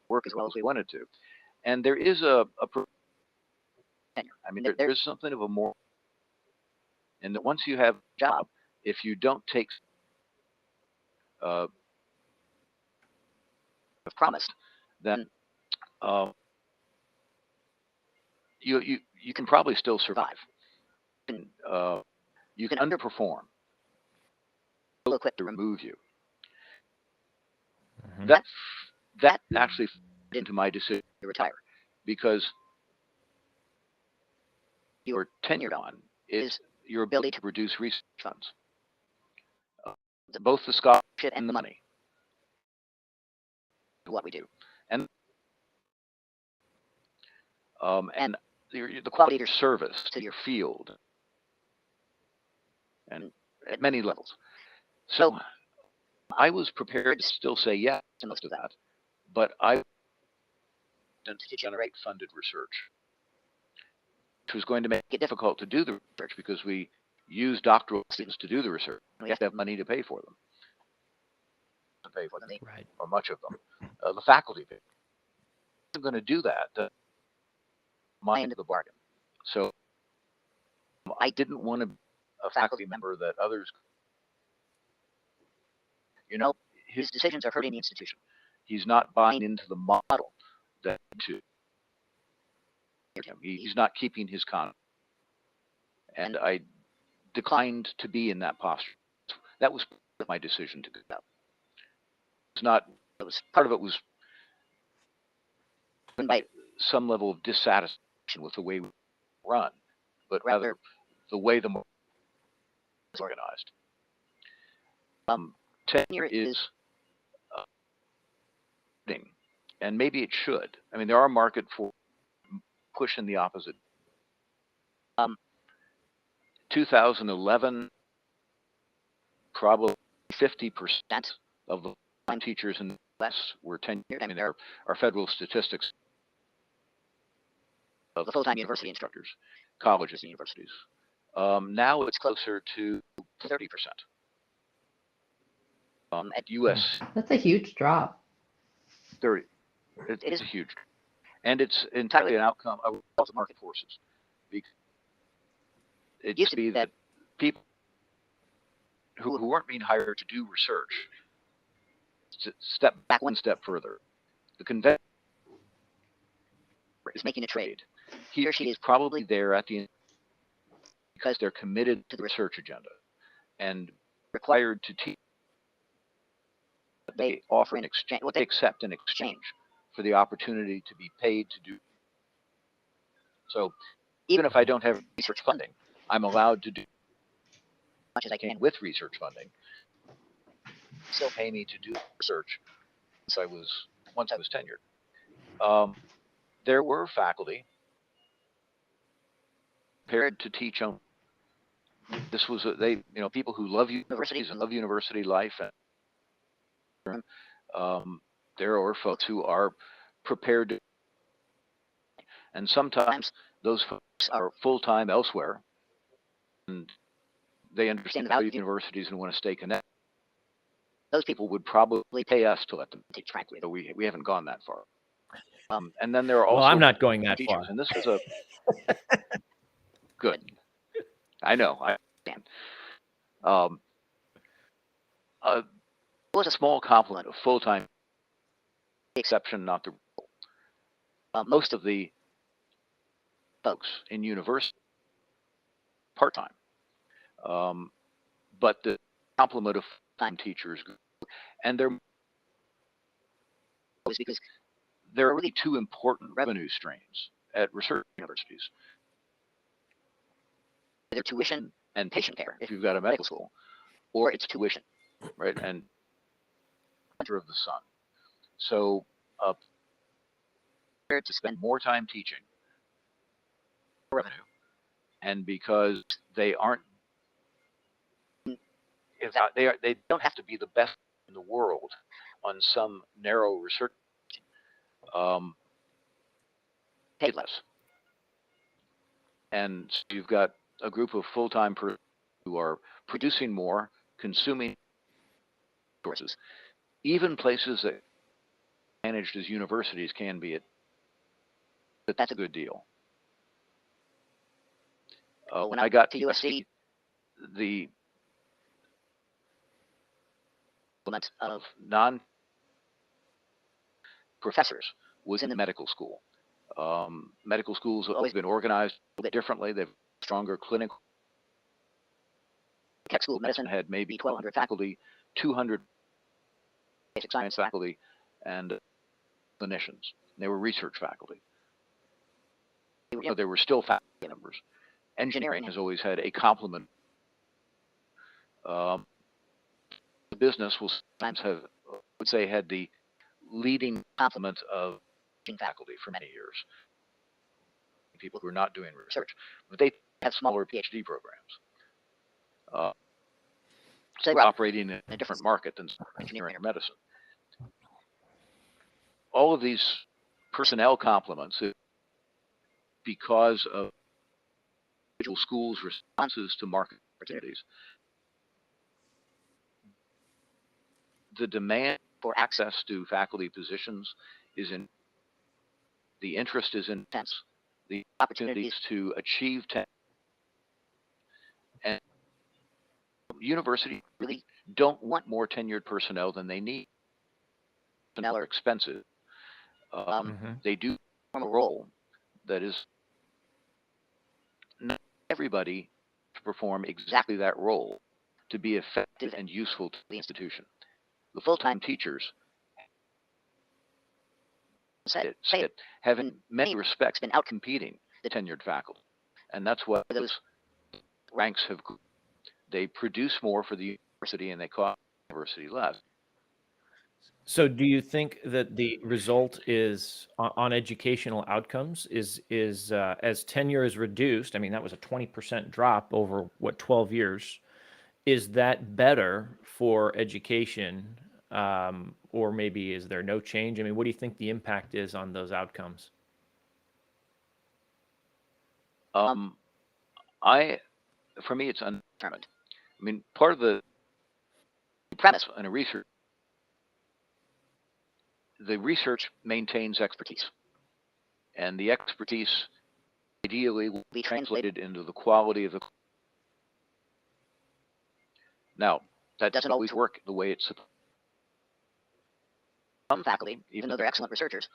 Speaker 2: work as well as we wanted to. And there is a tenure. I mean, there is something of a moral, and that once you have a job, if you don't take promised, then you can probably still survive. You can underperform. They'll equipped to remove you. Mm-hmm. That actually fit into my decision to retire, because you're tenured on is your ability to produce research funds, both the scholarship and the money. What we do, and the quality of your service to your field, and at many levels. So I was prepared to still say yes to most of that, but I wanted to generate funded research, which was going to make it difficult to do the research because we use doctoral students to do the research. We have to have money to pay for them, right, or much of them. The faculty isn't going to do that. My end of the bargain. So I didn't want to be a faculty member that others. His decisions are hurting the institution. He's not buying into the model that he's not keeping his confidence. And I declined to be in that posture. That was my decision to go. It's not. It was part of it was by some level of dissatisfaction with the way we run, but rather the way the is organized. Tenure is and maybe it should. I mean, there are market for push in the opposite. 2011, probably 50% of the full-time teachers in the U.S. were tenured. I mean, there are federal statistics of the full-time university instructors, colleges and universities. Now it's closer to 30%. At U.S.
Speaker 3: That's a huge drop.
Speaker 2: 30. It is huge. And it's entirely an outcome of market forces. It used to be that people who weren't being hired to do research step back one step further. The convention is making a trade. He or she is probably there at the end because they're committed to the research agenda and required to teach what they offer in exchange, what they accept in exchange for the opportunity to be paid to do. So even if I don't have research funding, I'm allowed to do as much as I can with research funding. Still pay me to do research once I was tenured. There were faculty prepared to teach only. This was people who love universities and love university life, and there are folks who are prepared to, and sometimes those folks are full-time elsewhere, and they understand the value of universities and want to stay connected. Those people would probably pay us to let them teach, frankly, though we haven't gone that far. And then there are also
Speaker 1: I'm not going that
Speaker 2: teachers,
Speaker 1: far.
Speaker 2: and this is a good. I know. I understand. It was a small complement of full-time, exception, not the rule. Most of the folks in university part-time, but the complement of full-time teachers, and they're because there are really two important revenue streams at research universities. Either tuition and patient care, if you've got a medical school, or it's tuition, right? And center of the sun. So, to spend more time teaching revenue, and because they aren't, they don't have to be the best in the world on some narrow research, paid less. And so you've got a group of full-time who are producing more, consuming resources. Even places that managed as universities can be, but that's a good deal. When I got to USC, the implement of non-professors was in the medical school. Medical schools have always been organized a bit differently. They've stronger clinical. Keck School of Medicine had maybe 1,200 faculty, 200 basic science faculty, and clinicians. They were research faculty. There were still faculty members. Engineering has always had a complement. The business will sometimes have, I would say, had the leading complement of faculty for many years. People who are not doing research, but they have smaller PhD programs. So they're operating in a different market than engineering or medicine. All of these personnel complements, because of individual schools' responses to market opportunities, the demand for access to faculty positions is in, the interest is intense, the opportunities to achieve and universities really don't want more tenured personnel than they need. Personnel are expensive. They do form a role that is not everybody to perform exactly that role to be effective and useful to the institution. The full-time teachers have in many respects been outcompeting the tenured faculty, and that's what those ranks have. They produce more for the university and they cost the university less.
Speaker 1: So do you think that the result is on educational outcomes is as tenure is reduced? I mean, that was a 20% drop over 12 years. Is that better for education, or maybe is there no change? I mean, what do you think the impact is on those outcomes?
Speaker 2: For me, it's undetermined. I mean, part of the premise in a research, the research maintains expertise, and the expertise ideally will be translated into the quality of the. Now, that doesn't always work the way it's supposed. Some faculty, even though they're excellent researchers,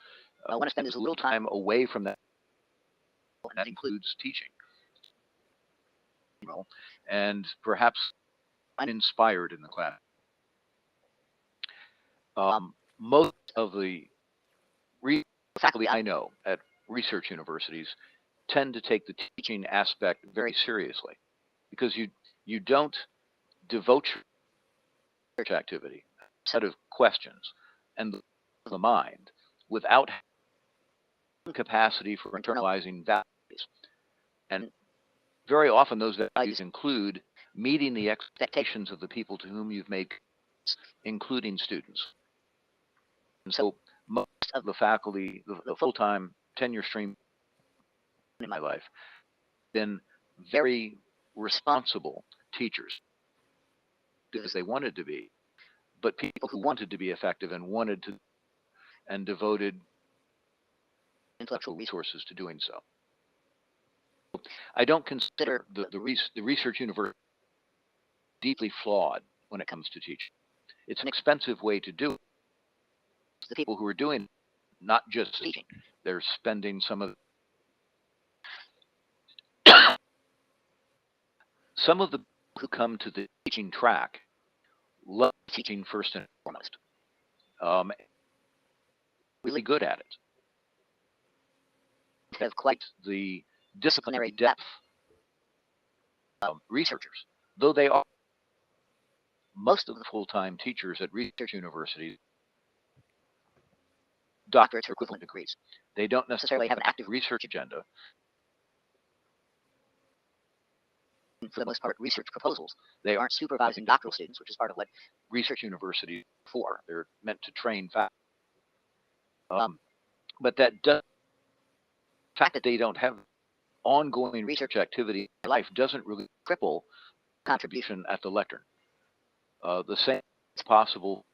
Speaker 2: want to spend as little time away from that, and that includes teaching. And perhaps uninspired in the class. Most of the faculty I know at research universities tend to take the teaching aspect very seriously, because you don't devote your research activity to a set of questions and the mind without capacity for internalizing values. And very often those values include meeting the expectations of the people to whom you've made, including students. And so most of the faculty, the full-time tenure stream in my life, been very responsible teachers because they wanted to be, but people who wanted to be effective and wanted to, and devoted intellectual resources to doing so. I don't consider the research university deeply flawed when it comes to teaching. It's an expensive way to do it. The people who are doing it, not just teaching, they're spending some of the who come to the teaching track love teaching first and foremost. Really good at it. Have quite the disciplinary depth researchers, though they are most of the full-time teachers at research universities, doctorates or equivalent degrees. They don't necessarily have an active research agenda. For the most part, research proposals. They aren't supervising doctoral students, which is part of what research universities are for. They're meant to train faculty. But that does, the fact that they don't have ongoing research activity in their life doesn't really cripple contribution at the lectern. The same is possible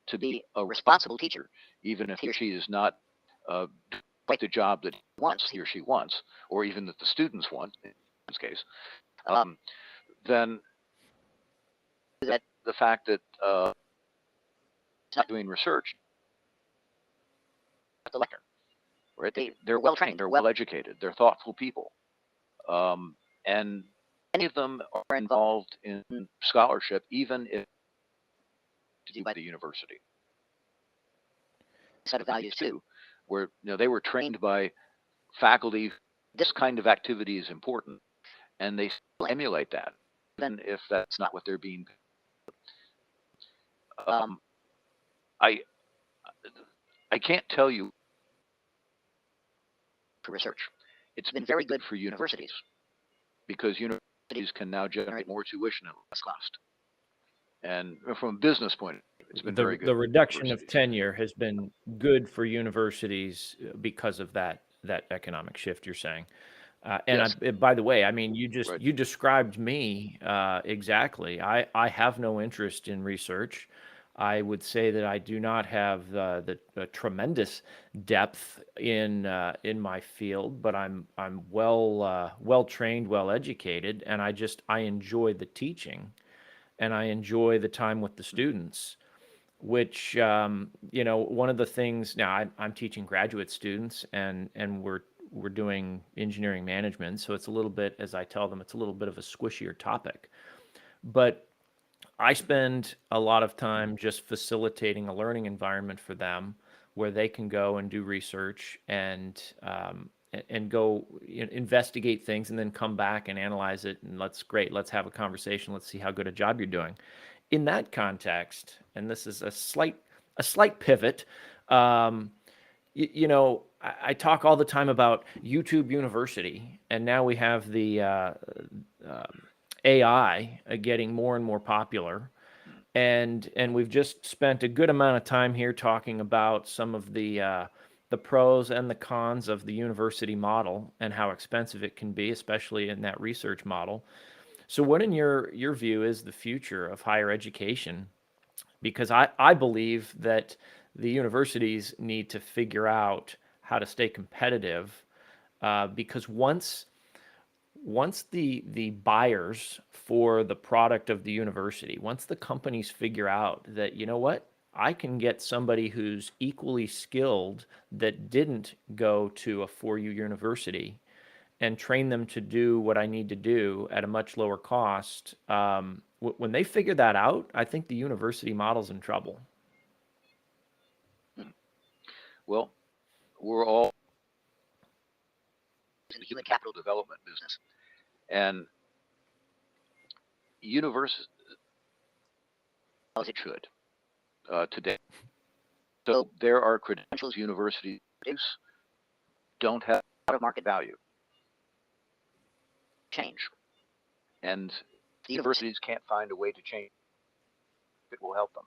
Speaker 2: to be a responsible teacher, even if he or she is not quite the job that he or she wants, or even that the students want, in this case, then that the fact that it's not doing research at the lectern, right? They're well trained, they're well educated, they're thoughtful people, and many of them are involved in scholarship, even if by the university. Set of values too, where they were trained by faculty. This kind of activity is important, and they still emulate that, even if that's not what they're being. I can't tell you for research. It's been very good for universities because universities can now generate more tuition at less cost. And from a business point of view, it's been very good.
Speaker 1: The reduction of tenure has been good for universities because of that economic shift you're saying. And
Speaker 2: Yes.
Speaker 1: by the way, I mean, you
Speaker 2: Right.
Speaker 1: described me exactly. I have no interest in research. I would say that I do not have the tremendous depth in my field, but I'm well trained, well educated, and I enjoy the teaching, and I enjoy the time with the students. Which one of the things now I'm teaching graduate students, and we're doing engineering management, so it's a little bit, as I tell them, it's a little bit of a squishier topic. But I spend a lot of time just facilitating a learning environment for them where they can go and do research and go investigate things and then come back and analyze it, and let's have a conversation, let's see how good a job you're doing. In that context, and this is a slight pivot, I talk all the time about YouTube University, and now we have the AI getting more and more popular, and we've just spent a good amount of time here talking about some of the pros and the cons of the university model and how expensive it can be, especially in that research model. So, what, in your view, is the future of higher education? Because I believe that the universities need to figure out how to stay competitive, because once the buyers for the product of the university, once the companies figure out that, you know what, I can get somebody who's equally skilled that didn't go to a 4U university and train them to do what I need to do at a much lower cost. When they figure that out, I think the university model's in trouble.
Speaker 2: Well, we're all in the human capital development business, and universities, as it should today. So there are credentials universities don't have a lot of market value. change. And the universities can't find a way to change. It will help them.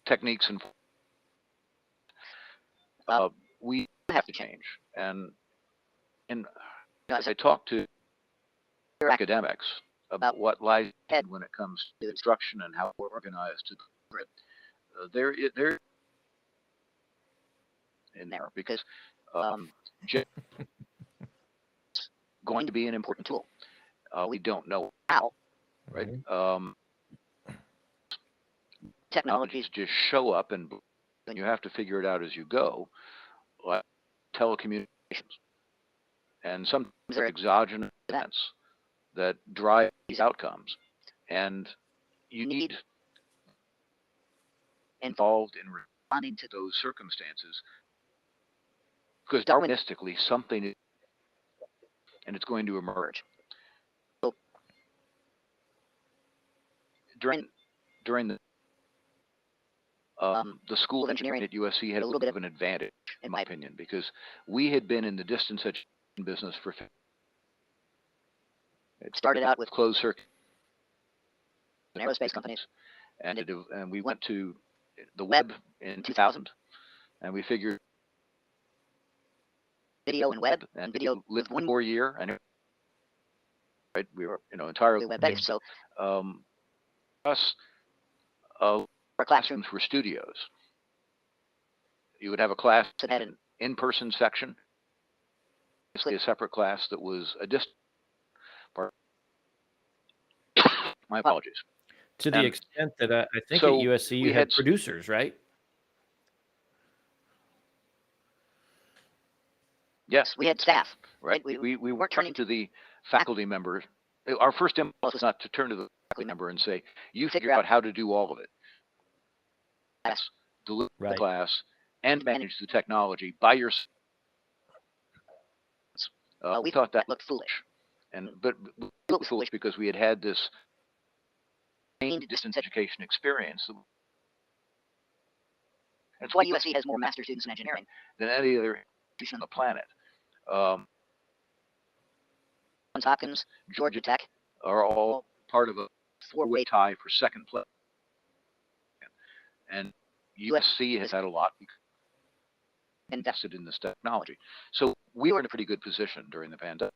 Speaker 2: Techniques and we have to change. And as I talk to academics about what lies ahead when it comes to instruction and how we're organized to deliver it, there in there because going to be an important tool. We don't know how, right? Technologies just show up and you have to figure it out as you go, like telecommunications. And sometimes there are exogenous events that drive these outcomes. And you need involved in responding to those circumstances because Darwinistically something is, and it's going to emerge. So during the School of Engineering at USC had a little bit of an advantage, in my opinion, because we had been in the distance education business for. It started out with closed circuit and aerospace companies, and we went to the web in 2000, and we figured video and web, and video lived one more year, and right, we were entirely web based. So our classrooms were studios. You would have a class that had an in-person section, basically a separate class that was a distant part. My apologies.
Speaker 1: To the extent that I think at USC you had producers, right?
Speaker 2: Yes, we had staff, right? We weren't turning to the faculty members. Our first impulse was not to turn to the faculty member and say, you figure out how to do all of it. Yes, deliver the class and manage the technology by yourself. We thought that looked foolish. But it looked foolish because we had this distance education experience. That's why USC has more master students in engineering than any other institution on the planet. Johns Hopkins, Georgia Tech are all part of a four-way tie for second place. And USC has had a lot invested in this technology. So we were in a pretty good position during the pandemic.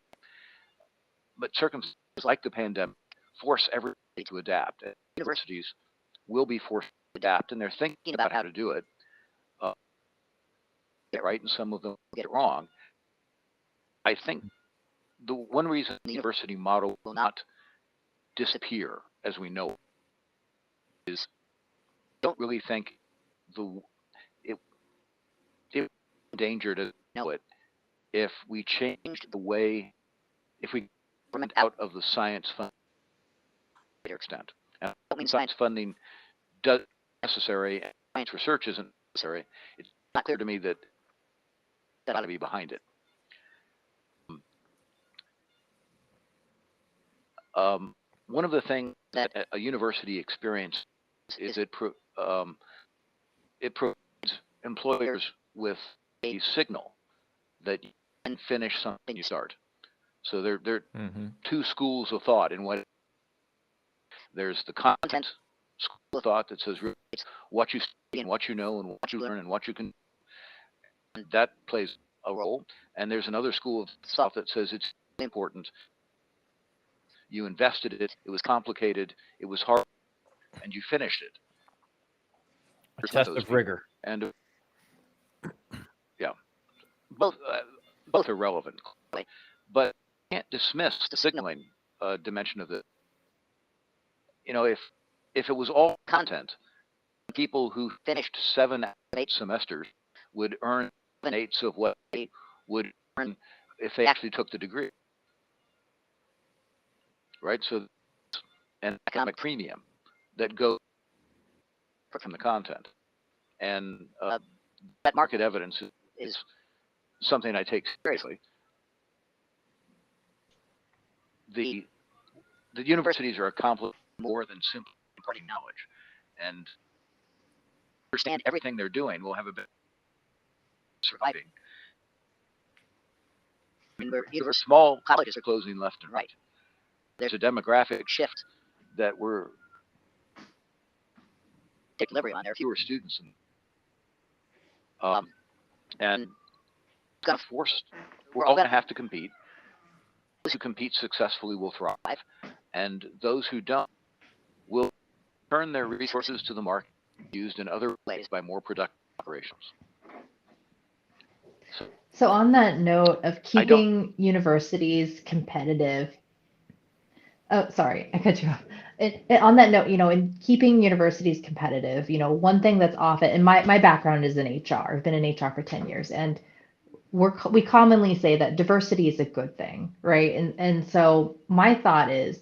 Speaker 2: But circumstances like the pandemic force everybody to adapt. And universities will be forced to adapt, and they're thinking about how to do it. Get it right, and some of them get it wrong. I think the one reason the university model will not disappear as we know it is I don't really think it's in danger to know it if we changed the way, if we went out of the science funding to a greater extent. Now, I don't mean science funding does necessary and science research isn't necessary. It's not clear to me that ought to be behind it. One of the things that a university experience is it provides employers with a signal that you can finish something you start. So there are two schools of thought in what there's the content school of thought that says it's what you study and what you know and what you learn and what you can. And that plays a role. And there's another school of thought that says it's important. You invested it. It was complicated. It was hard, and you finished it.
Speaker 1: A test of rigor.
Speaker 2: And yeah, both are relevant, but you can't dismiss the signaling dimension of it. If it was all content, people who finished 7 out of 8 semesters would earn 7/8 of what they would earn if they actually took the degree. Right, so an economic premium that goes from the content, and that market evidence is something I take seriously. The universities are accomplishing more than simply imparting knowledge, and understand everything they're doing will have a bit of surviving. Small colleges are closing left and right. There's a demographic shift that we're taking delivery on. There are fewer students, and it's going to force. We're all going to have to compete. Those who compete successfully will thrive, and those who don't will turn their resources to the market used in other ways by more productive operations.
Speaker 3: So on that note of keeping universities competitive, oh, sorry, I cut you off. On that note, in keeping universities competitive, one thing that's often, and my background is in HR. I've been in HR for 10 years, and we commonly say that diversity is a good thing, right? And so my thought is,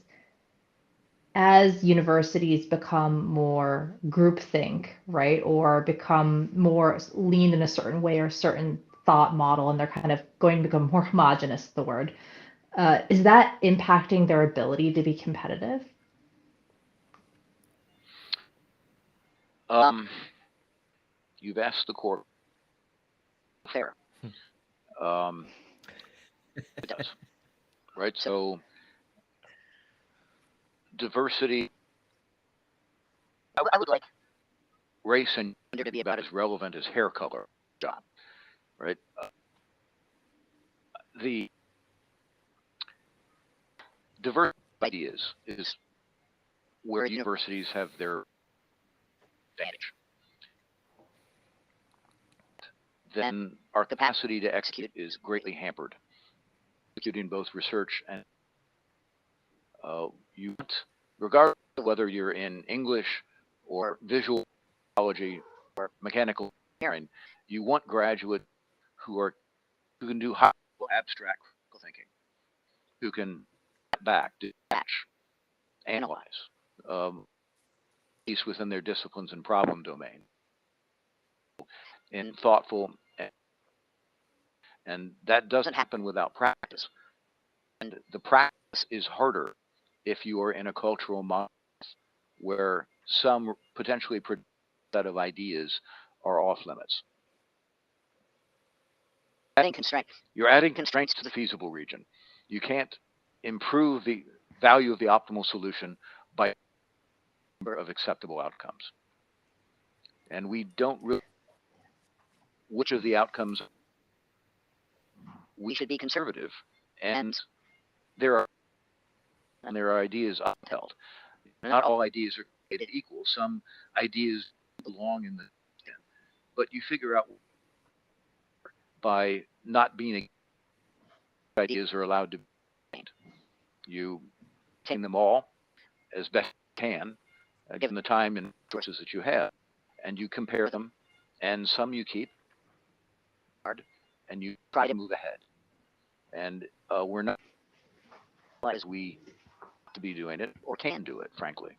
Speaker 3: as universities become more groupthink, right, or become more lean in a certain way or a certain thought model, and they're kind of going to become more homogenous, the word, is that impacting their ability to be competitive?
Speaker 2: You've asked the court. Fair. It does. Right? So diversity, I would like race and gender to be about as relevant as hair color, John. Right? The diverse ideas is where universities have their advantage. Then our capacity to execute is greatly hampered. Executing both research and regardless of whether you're in English or visual biology or mechanical engineering, you want graduates who can do high abstract critical thinking, who can step back, detach, analyze, piece within their disciplines and problem domain, and thoughtful, and that doesn't happen without practice. And the practice is harder if you are in a cultural model where some potentially set of ideas are off limits. You're adding constraints to the feasible region. You can't improve the value of the optimal solution by a number of acceptable outcomes. And we don't really know which of the outcomes we should be conservative. And there are ideas upheld. Not all ideas are created equal. Some ideas belong in the end, but you figure out by not being ideas are allowed to be made. You take them all as best you can, given the time and resources that you have, and you compare them, and some you keep, and you try to move ahead. And we're not as we to be doing it or can do it, frankly.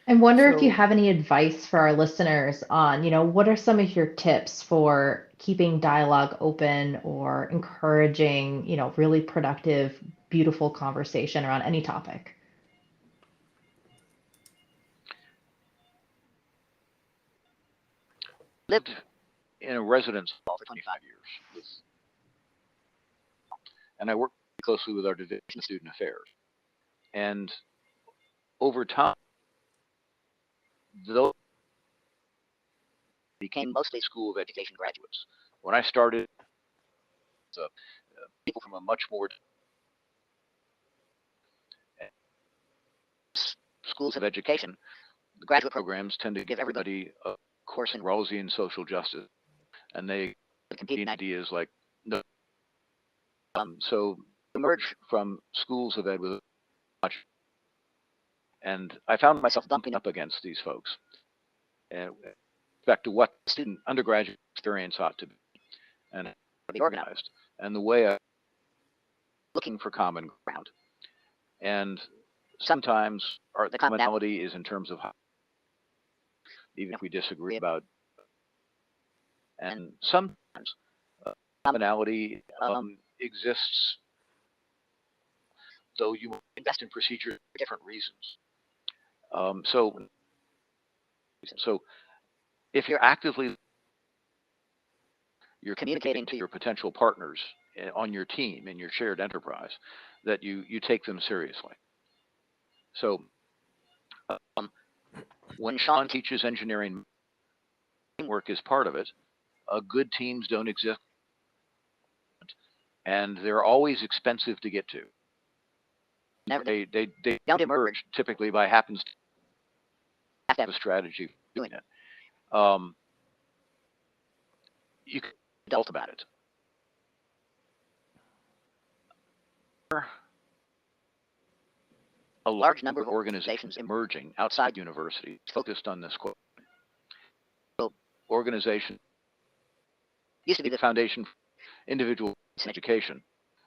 Speaker 3: I wonder if you have any advice for our listeners on, what are some of your tips for keeping dialogue open or encouraging, really productive, beautiful conversation around any topic?
Speaker 2: Lived in a residence hall for 25 years, and I worked closely with our division of student affairs. And over time, those became mostly School of Education graduates. When I started, people from a much more schools of education, the graduate programs tend to give everybody a course in Rawlsian social justice, and they compete in ideas like no. So emerge from schools of ed with much, and I found myself bumping up against these folks, and back to what student undergraduate experience ought to be, and how to be organized, and the way I'm looking for common ground. And sometimes the commonality is in terms of how, even if we disagree about, and sometimes commonality exists, though you invest in procedures for different reasons. So if you're actively, you're communicating to your potential partners on your team in your shared enterprise that you take them seriously. So when Sean teaches engineering, teamwork is part of it. Good teams don't exist, and they're always expensive to get to. They don't emerge typically by happenstance. Have to have a strategy for doing it. You can be adult about it. A large number of organizations emerging outside universities focused on this question. Organization used to be the foundation for individual education.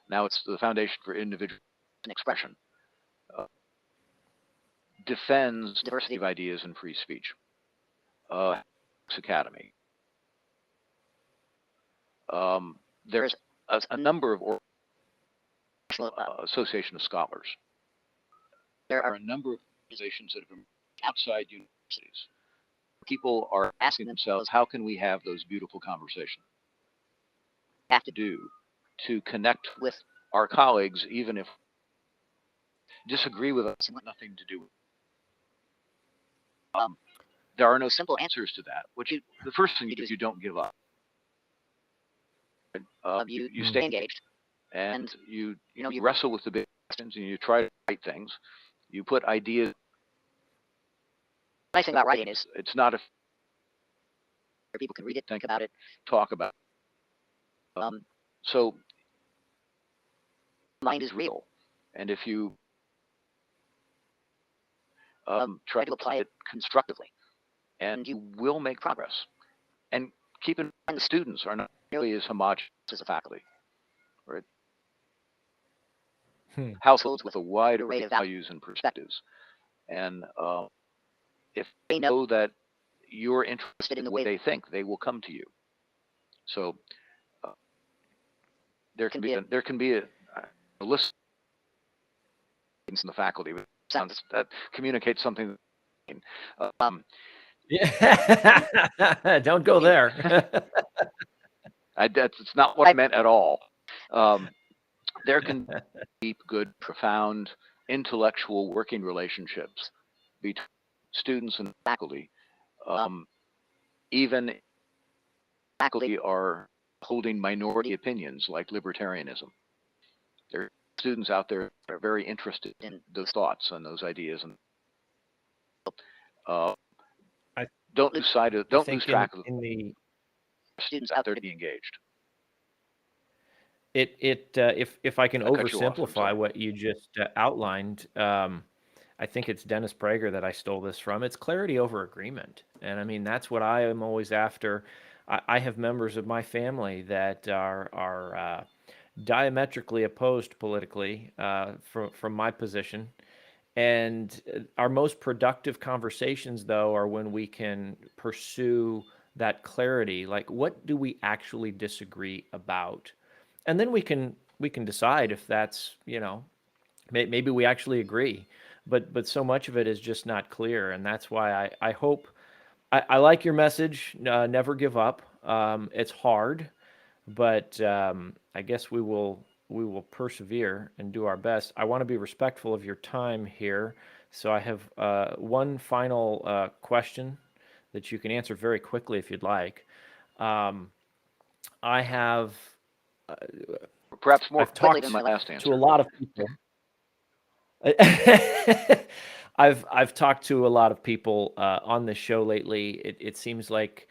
Speaker 2: Now it's the foundation for individual expression. Defends diversity of ideas and free speech. Academy. There's a number of Association of Scholars. There are a number of organizations that have been outside universities. People are asking themselves, how can we have those beautiful conversations? Have to do to connect with our colleagues, even if disagree with us and want nothing to do with it. There are no simple answers to that. The first thing you do is you don't give up. You stay engaged, and you wrestle with the big questions, and you try to write things. You put ideas. The nice thing about writing is it's not a people can read it, think about it, talk about it. So mind is real, and if you try to apply it constructively, and you will make progress. And keep in mind, the students are not nearly as homogeneous as the faculty, right? Households with a wide array of values and perspectives, and if they know that you're interested in the way they think, they will come to you. So there can be a list of things in the faculty that communicates something.
Speaker 1: Yeah. Don't go there.
Speaker 2: It's not what I meant at all. There can be deep, good, profound, intellectual working relationships between students and faculty. Even faculty are holding minority opinions like libertarianism. There are students out there that are very interested in those thoughts and those ideas, and don't lose track of the students out there to be engaged.
Speaker 1: If I can oversimplify what you just outlined, I think it's Dennis Prager that I stole this from. It's clarity over agreement, and I mean that's what I am always after. I have members of my family that are diametrically opposed politically from my position. And our most productive conversations, though, are when we can pursue that clarity. Like, what do we actually disagree about? And then we can decide if that's, maybe we actually agree. But so much of it is just not clear. And that's why I hope, I like your message, never give up. It's hard, but I guess we will persevere and do our best. I want to be respectful of your time here. So I have one final question that you can answer very quickly if you'd like. I have
Speaker 2: perhaps more
Speaker 1: I've talked
Speaker 2: than my last answer
Speaker 1: to a lot of people. I've talked to a lot of people on this show lately. It seems like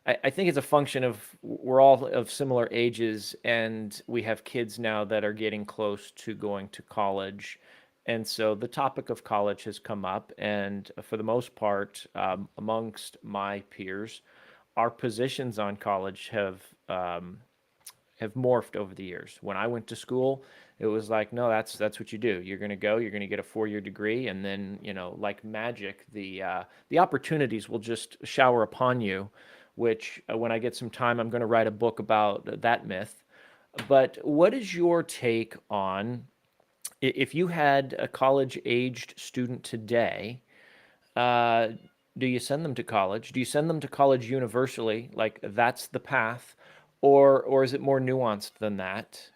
Speaker 1: I think it's a function of we're all of similar ages, and we have kids now that are getting close to going to college. And so the topic of college has come up, and for the most part, amongst my peers, our positions on college have morphed over the years. When I went to school, it was like, no, that's what you do. You're going to go, you're going to get a 4-year degree, and then, like magic, the opportunities will just shower upon you, which when I get some time, I'm going to write a book about that myth. But what is your take on, if you had a college-aged student today, do you send them to college? Do you send them to college universally, like that's the path? or is it more nuanced than that?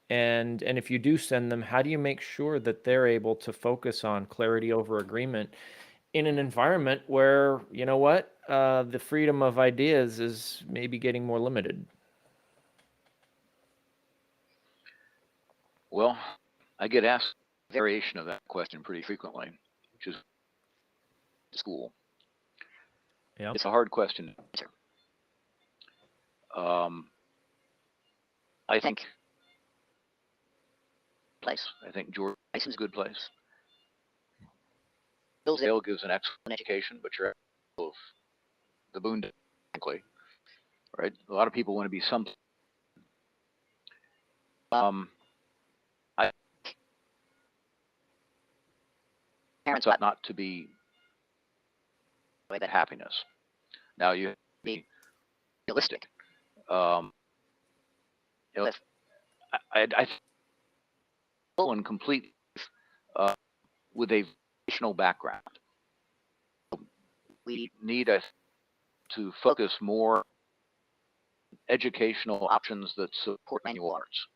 Speaker 1: And if you do send them, how do you make sure that they're able to focus on clarity over agreement in an environment where, you know what, the freedom of ideas is maybe getting more limited?
Speaker 2: Well, I get asked a variation of that question pretty frequently, which is school.
Speaker 1: Yeah.
Speaker 2: It's a hard question to answer. I think George Rice is a good place. Hillsdale gives an excellent education, but you're of the boondocks, frankly, right? A lot of people want to be something. I parents ought not to be that happiness. Now you have to be realistic. If I full and complete with a vocational background, we need to focus more on educational options that support manual arts.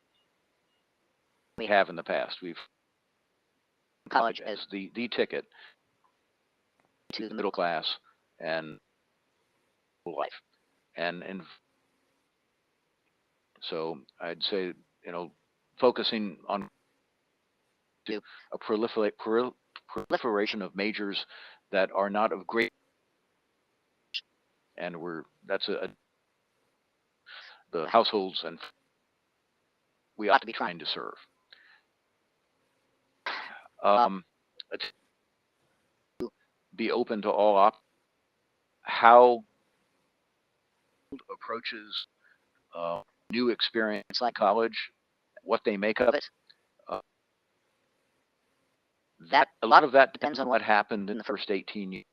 Speaker 2: We have in the past. We've college as the ticket to the middle class and life, and so I'd say, focusing on a proliferation of majors that are not of great, and that's the households and we ought to be trying to serve. Be open to all how approaches new experience like college, what they make of it. That a lot of that depends on what happened in the first 18 years.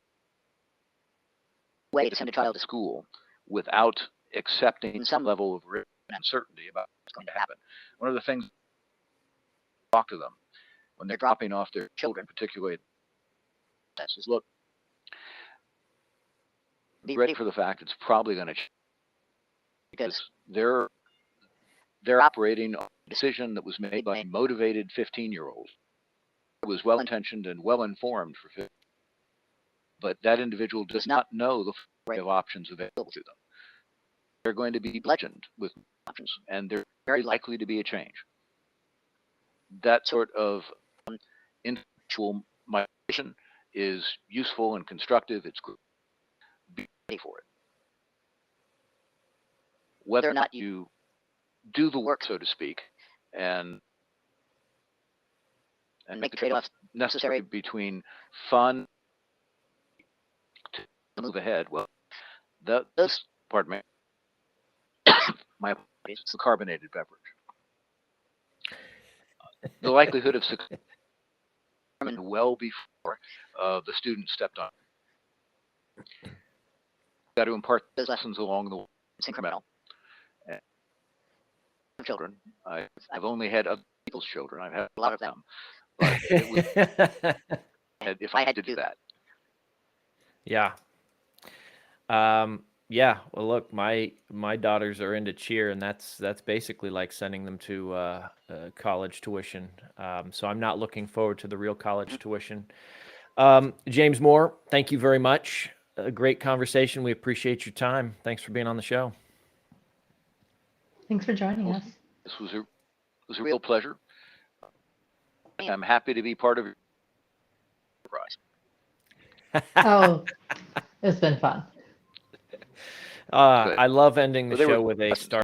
Speaker 2: Way to send a child to school without accepting some level of risk and uncertainty about what's going to happen. One of the things, talk to them when they're dropping off their children, particularly, is look, be ready for the fact it's probably going to change, because they're operating on a decision that was made by a motivated 15-year-old who was well-intentioned and well-informed for 15, but that individual does not know the array of options available to them. They're going to be bludgeoned with options, and there's very likely to be a change. That sort of intellectual migration is useful and constructive. It's good. Be ready for it. Whether or not you do the work, so to speak, and make the trade-offs necessary between fun to move ahead. Well, those, pardon me, my apologies, it's the carbonated beverage. The likelihood of success well before the student stepped on. Got to impart those lessons along the way. It's incremental. And children, I've only had other people's children. I've had a lot of them. But it was, if I had to do that.
Speaker 1: Yeah. Yeah. Well, look, my daughters are into cheer, and that's basically like sending them to college tuition. So I'm not looking forward to the real college tuition. James Moore, thank you very much. A great conversation. We appreciate your time. Thanks for being on the show.
Speaker 3: Thanks for joining us.
Speaker 2: This was a real pleasure. I'm happy to be part of your enterprise.
Speaker 3: Oh, it's been fun.
Speaker 1: I love ending the show with a star.